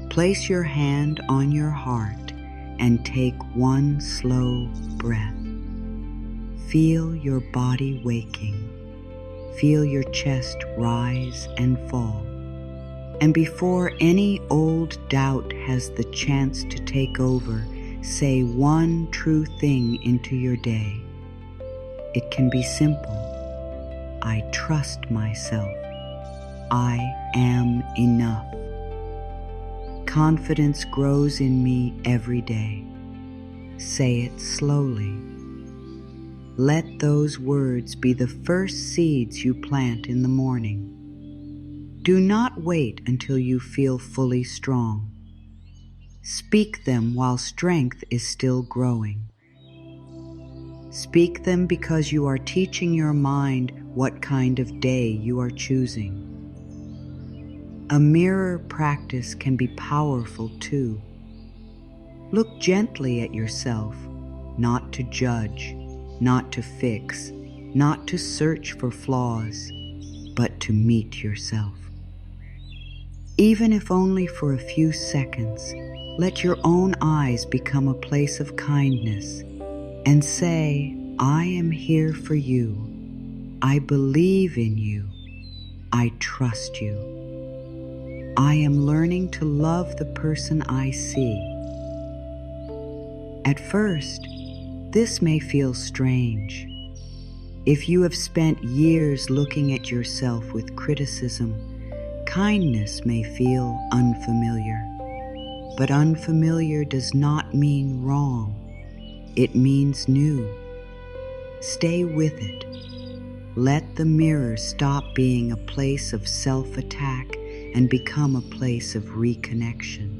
Place your hand on your heart and take one slow breath. Feel your body waking. Feel your chest rise and fall. And before any old doubt has the chance to take over, say one true thing into your day. It can be simple. I trust myself. I am enough. Confidence grows in me every day. Say it slowly. Let those words be the first seeds you plant in the morning. Do not wait until you feel fully strong. Speak them while strength is still growing. Speak them because you are teaching your mind what kind of day you are choosing. A mirror practice can be powerful too. Look gently at yourself, not to judge, not to fix, not to search for flaws, but to meet yourself. Even if only for a few seconds, let your own eyes become a place of kindness and say, I am here for you. I believe in you. I trust you. I am learning to love the person I see. At first, this may feel strange. If you have spent years looking at yourself with criticism, kindness may feel unfamiliar. But unfamiliar does not mean wrong. It means new. Stay with it. Let the mirror stop being a place of self-attack and become a place of reconnection.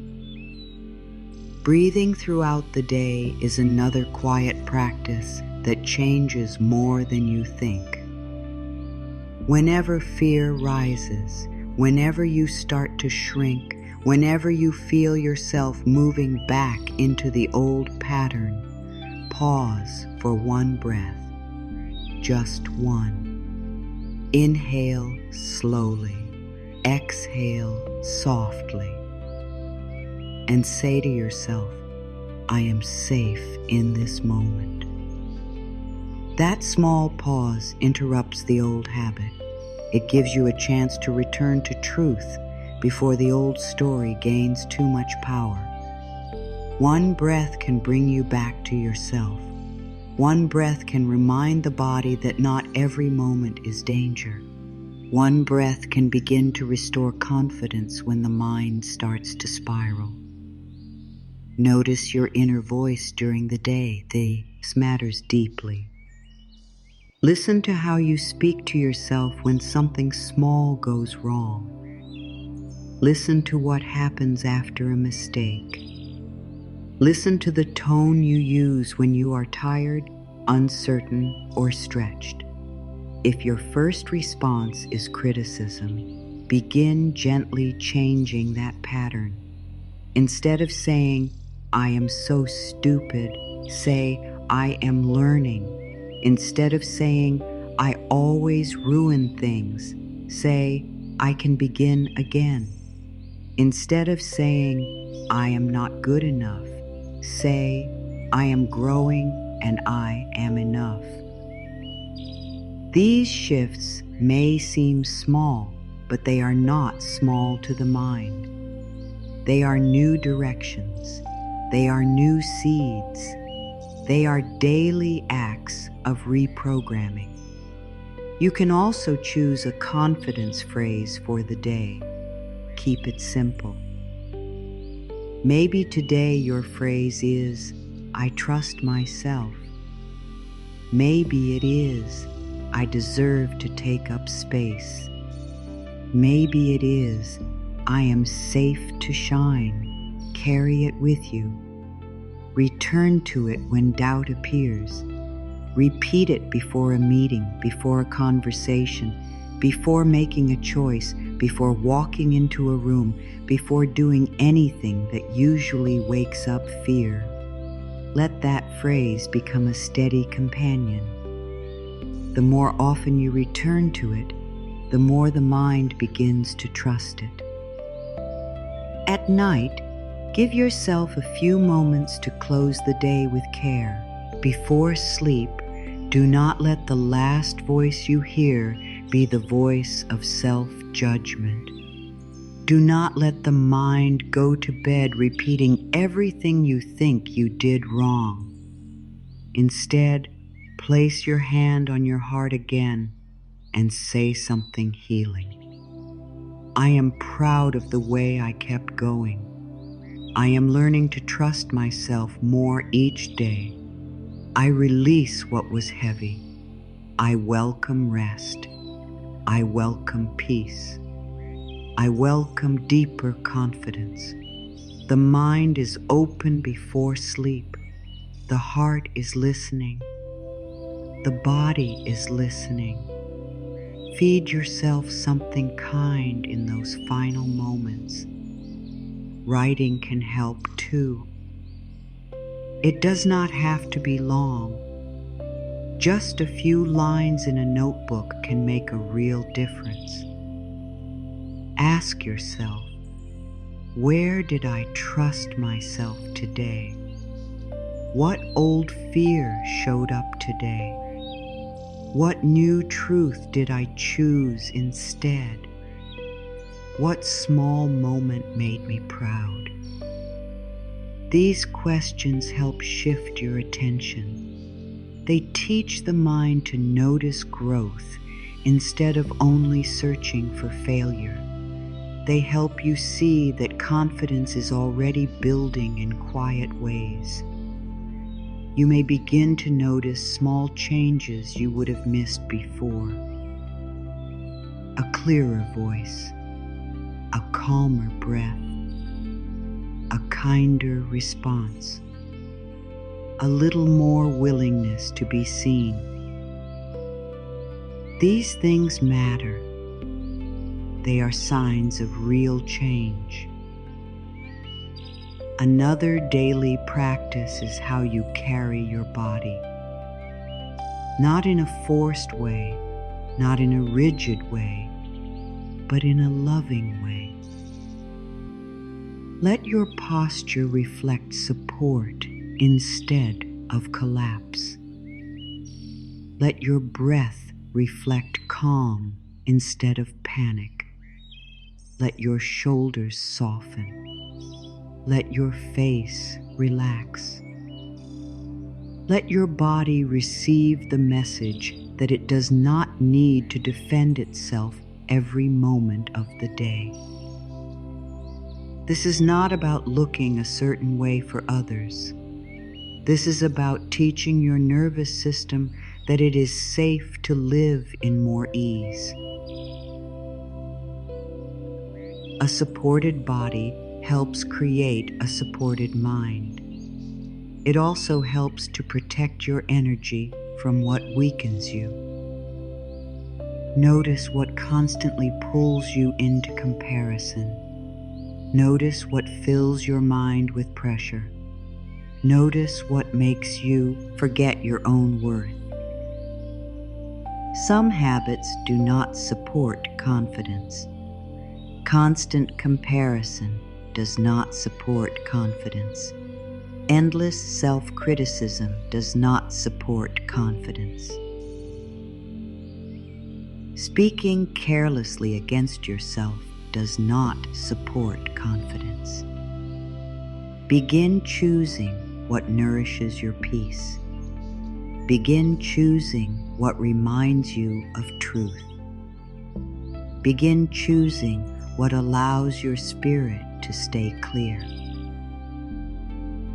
Breathing throughout the day is another quiet practice that changes more than you think. Whenever fear rises, whenever you start to shrink, whenever you feel yourself moving back into the old pattern, pause for one breath, just one. Inhale slowly, exhale softly, and say to yourself, I am safe in this moment. That small pause interrupts the old habit. It gives you a chance to return to truth before the old story gains too much power. One breath can bring you back to yourself. One breath can remind the body that not every moment is danger. One breath can begin to restore confidence when the mind starts to spiral. Notice your inner voice during the day. This matters deeply. Listen to how you speak to yourself when something small goes wrong. Listen to what happens after a mistake. Listen to the tone you use when you are tired, uncertain, or stretched. If your first response is criticism, begin gently changing that pattern. Instead of saying, I am so stupid, say, I am learning. Instead of saying, I always ruin things, say, I can begin again. Instead of saying, I am not good enough, say, I am growing and I am enough. These shifts may seem small, but they are not small to the mind. They are new directions. They are new seeds. They are daily acts of reprogramming. You can also choose a confidence phrase for the day. Keep it simple. Maybe today your phrase is, I trust myself. Maybe it is, I deserve to take up space. Maybe it is, I am safe to shine. Carry it with you. Return to it when doubt appears. Repeat it before a meeting, before a conversation, before making a choice, before walking into a room, before doing anything that usually wakes up fear. Let that phrase become a steady companion. The more often you return to it, the more the mind begins to trust it. At night, give yourself a few moments to close the day with care. Before sleep, do not let the last voice you hear be the voice of self-judgment. Do not let the mind go to bed repeating everything you think you did wrong. Instead, place your hand on your heart again and say something healing. I am proud of the way I kept going. I am learning to trust myself more each day. I release what was heavy. I welcome rest. I welcome peace. I welcome deeper confidence. The mind is open before sleep. The heart is listening. The body is listening. Feed yourself something kind in those final moments. Writing can help too. It does not have to be long. Just a few lines in a notebook can make a real difference. Ask yourself, where did I trust myself today? What old fear showed up today? What new truth did I choose instead? What small moment made me proud? These questions help shift your attention. They teach the mind to notice growth instead of only searching for failure. They help you see that confidence is already building in quiet ways. You may begin to notice small changes you would have missed before. A clearer voice, a calmer breath, a kinder response, a little more willingness to be seen. These things matter. They are signs of real change. Another daily practice is how you carry your body. Not in a forced way, not in a rigid way, but in a loving way. Let your posture reflect support instead of collapse. Let your breath reflect calm instead of panic. Let your shoulders soften. Let your face relax. Let your body receive the message that it does not need to defend itself every moment of the day. This is not about looking a certain way for others. This is about teaching your nervous system that it is safe to live in more ease. A supported body helps create a supported mind. It also helps to protect your energy from what weakens you. Notice what constantly pulls you into comparison. Notice what fills your mind with pressure. Notice what makes you forget your own worth. Some habits do not support confidence. Constant comparison does not support confidence. Endless self-criticism does not support confidence. Speaking carelessly against yourself does not support confidence. Begin choosing what nourishes your peace. Begin choosing what reminds you of truth. Begin choosing what allows your spirit to stay clear.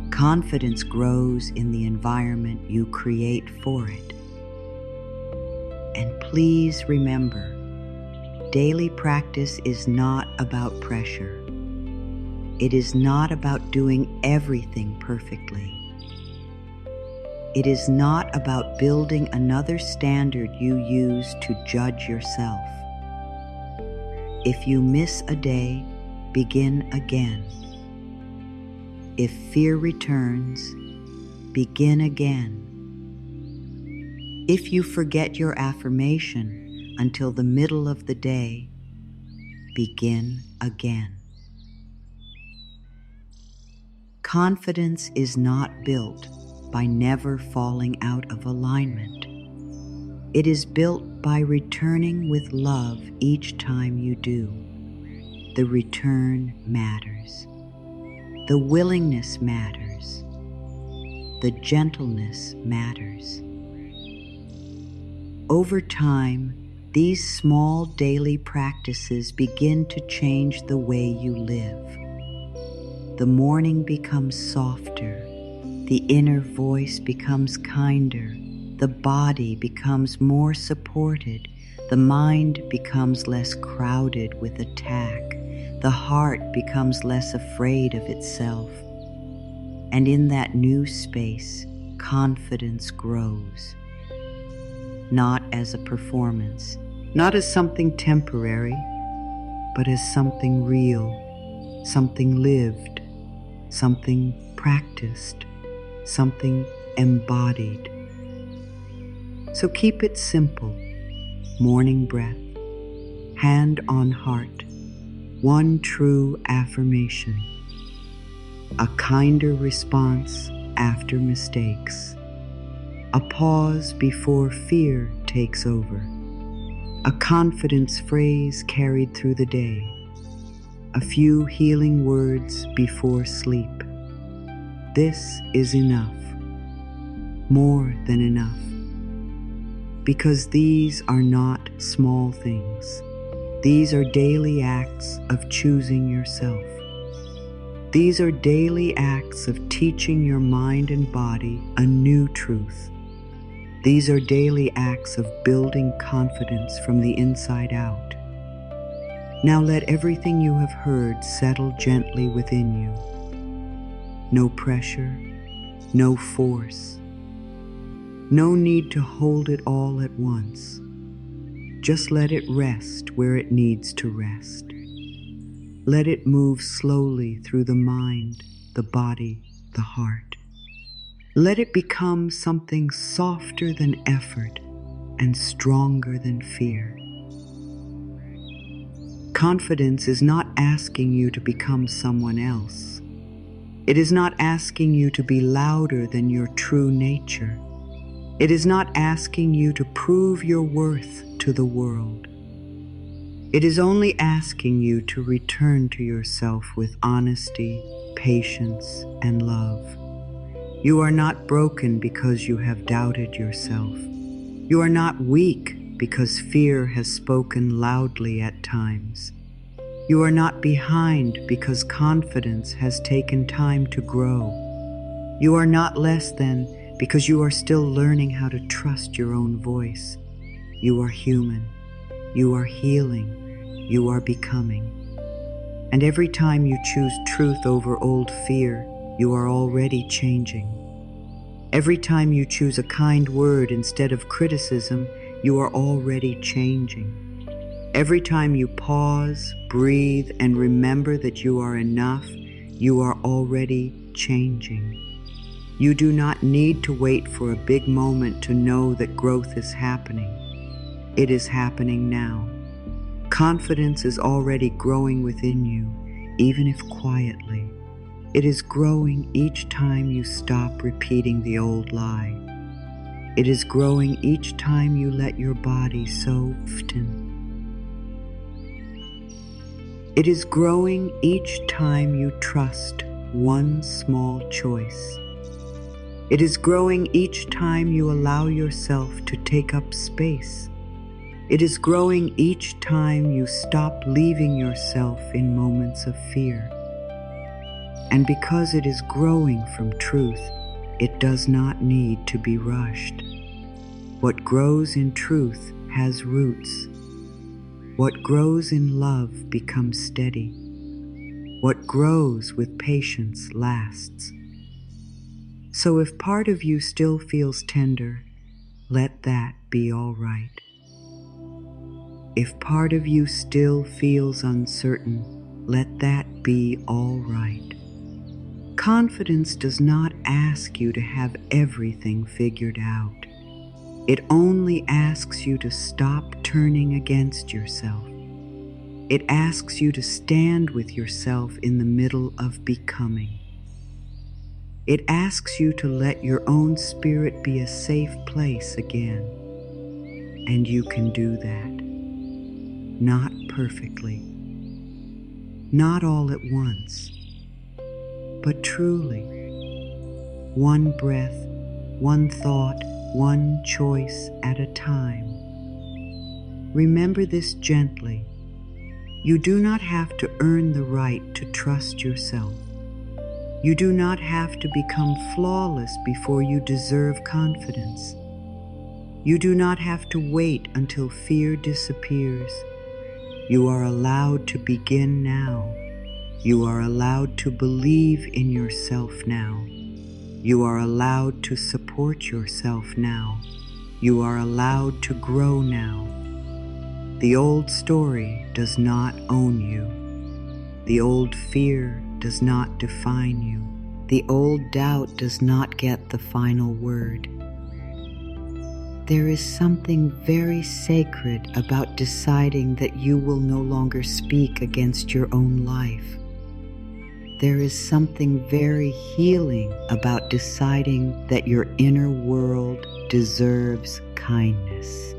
Confidence grows in the environment you create for it. And please remember, daily practice is not about pressure. It is not about doing everything perfectly. It is not about building another standard you use to judge yourself. If you miss a day, begin again. If fear returns, begin again. If you forget your affirmation until the middle of the day, begin again. Confidence is not built by never falling out of alignment. It is built by returning with love each time you do. The return matters. The willingness matters. The gentleness matters. Over time, these small daily practices begin to change the way you live. The morning becomes softer. The inner voice becomes kinder. The body becomes more supported. The mind becomes less crowded with attack. The heart becomes less afraid of itself. And in that new space, confidence grows. Not as a performance, not as something temporary, but as something real, something lived, something practiced, something embodied. So keep it simple. Morning breath, hand on heart, one true affirmation, a kinder response after mistakes, a pause before fear takes over, a confidence phrase carried through the day, a few healing words before sleep. This is enough, more than enough, because these are not small things. These are daily acts of choosing yourself. These are daily acts of teaching your mind and body a new truth. These are daily acts of building confidence from the inside out. Now let everything you have heard settle gently within you. No pressure, no force, no need to hold it all at once. Just let it rest where it needs to rest. Let it move slowly through the mind, the body, the heart. Let it become something softer than effort and stronger than fear. Confidence is not asking you to become someone else. It is not asking you to be louder than your true nature. It is not asking you to prove your worth to the world. It is only asking you to return to yourself with honesty, patience, and love. You are not broken because you have doubted yourself. You are not weak because fear has spoken loudly at times. You are not behind because confidence has taken time to grow. You are not less than because you are still learning how to trust your own voice. You are human. You are healing. You are becoming. And every time you choose truth over old fear, you are already changing. Every time you choose a kind word instead of criticism, you are already changing. Every time you pause, breathe, and remember that you are enough, you are already changing. You do not need to wait for a big moment to know that growth is happening. It is happening now. Confidence is already growing within you, even if quietly. It is growing each time you stop repeating the old lie. It is growing each time you let your body soften. It is growing each time you trust one small choice. It is growing each time you allow yourself to take up space. It is growing each time you stop leaving yourself in moments of fear. And because it is growing from truth, it does not need to be rushed. What grows in truth has roots. What grows in love becomes steady. What grows with patience lasts. So if part of you still feels tender, let that be all right. If part of you still feels uncertain, let that be all right. Confidence does not ask you to have everything figured out. It only asks you to stop turning against yourself. It asks you to stand with yourself in the middle of becoming. It asks you to let your own spirit be a safe place again. And you can do that. Not perfectly. Not all at once. But truly. One breath, one thought, one choice at a time. Remember this gently. You do not have to earn the right to trust yourself. You do not have to become flawless before you deserve confidence. You do not have to wait until fear disappears. You are allowed to begin now. You are allowed to believe in yourself now. You are allowed to support yourself now. You are allowed to grow now. The old story does not own you. The old fear does not define you. The old doubt does not get the final word. There is something very sacred about deciding that you will no longer speak against your own life. There is something very healing about deciding that your inner world deserves kindness.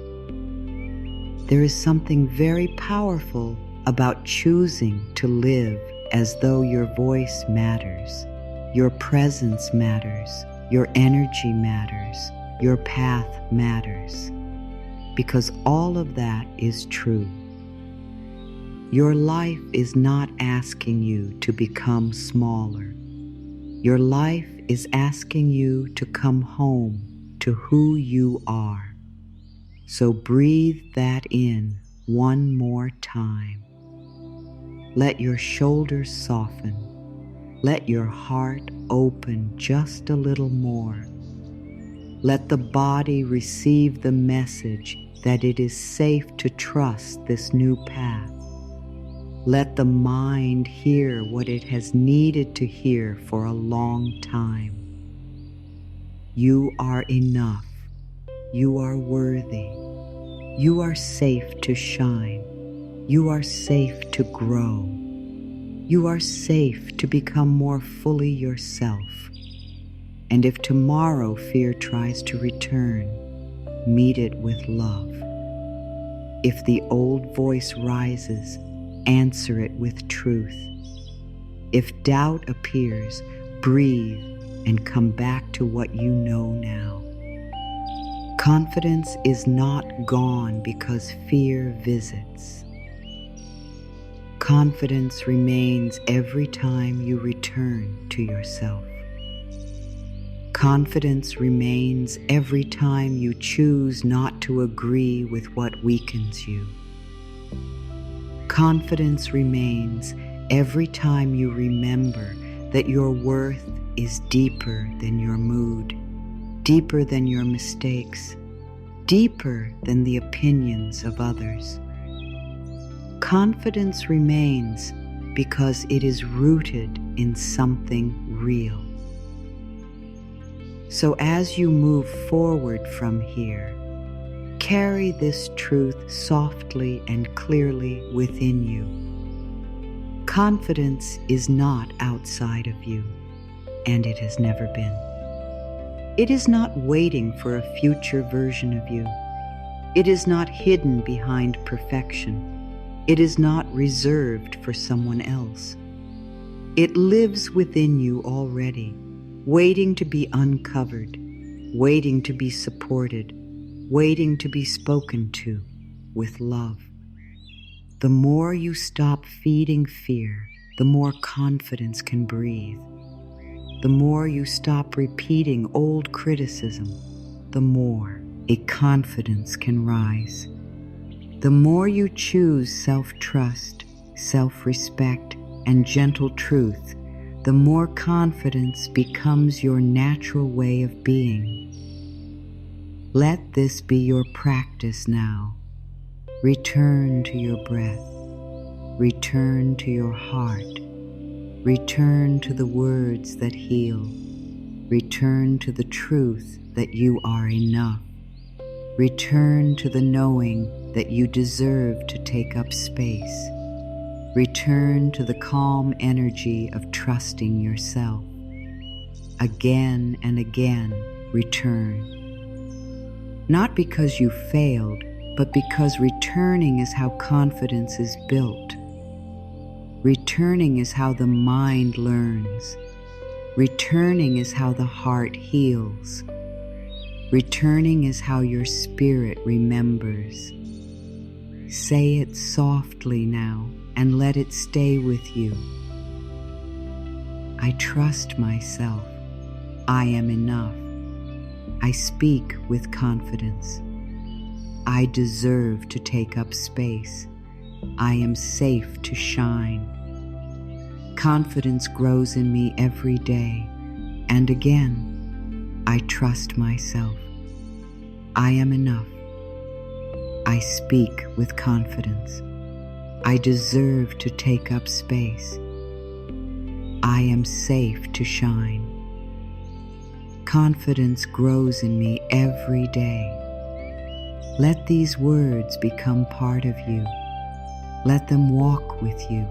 There is something very powerful about choosing to live as though your voice matters, your presence matters, your energy matters, your path matters, because all of that is true. Your life is not asking you to become smaller. Your life is asking you to come home to who you are. So breathe that in one more time. Let your shoulders soften. Let your heart open just a little more. Let the body receive the message that it is safe to trust this new path. Let the mind hear what it has needed to hear for a long time. You are enough. You are worthy. You are safe to shine. You are safe to grow. You are safe to become more fully yourself. And if tomorrow fear tries to return, meet it with love. If the old voice rises, answer it with truth. If doubt appears, breathe and come back to what you know now. Confidence is not gone because fear visits. Confidence remains every time you return to yourself. Confidence remains every time you choose not to agree with what weakens you. Confidence remains every time you remember that your worth is deeper than your mood, deeper than your mistakes, deeper than the opinions of others. Confidence remains because it is rooted in something real. So as you move forward from here, carry this truth softly and clearly within you. Confidence is not outside of you, and it has never been. It is not waiting for a future version of you. It is not hidden behind perfection. It is not reserved for someone else. It lives within you already, waiting to be uncovered, waiting to be supported, waiting to be spoken to with love. The more you stop feeding fear, the more confidence can breathe. The more you stop repeating old criticism, the more a confidence can rise. The more you choose self-trust, self-respect, and gentle truth, the more confidence becomes your natural way of being. Let this be your practice now. Return to your breath. Return to your heart. Return to the words that heal. Return to the truth that you are enough. Return to the knowing that you deserve to take up space. Return to the calm energy of trusting yourself. Again and again, return. Not because you failed, but because returning is how confidence is built. Returning is how the mind learns. Returning is how the heart heals. Returning is how your spirit remembers. Say it softly now and let it stay with you. I trust myself. I am enough. I speak with confidence. I deserve to take up space. I am safe to shine. Confidence grows in me every day, and again, I trust myself. I am enough. I speak with confidence. I deserve to take up space. I am safe to shine. Confidence grows in me every day. Let these words become part of you. Let them walk with you.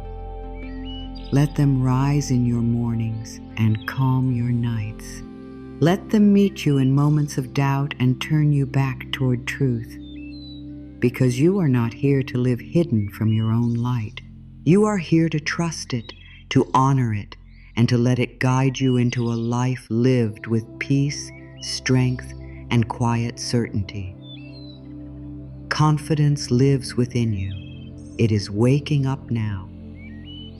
Let them rise in your mornings and calm your nights. Let them meet you in moments of doubt and turn you back toward truth. Because you are not here to live hidden from your own light. You are here to trust it, to honor it, and to let it guide you into a life lived with peace, strength, and quiet certainty. Confidence lives within you. It is waking up now,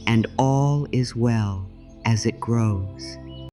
and all is well as it grows.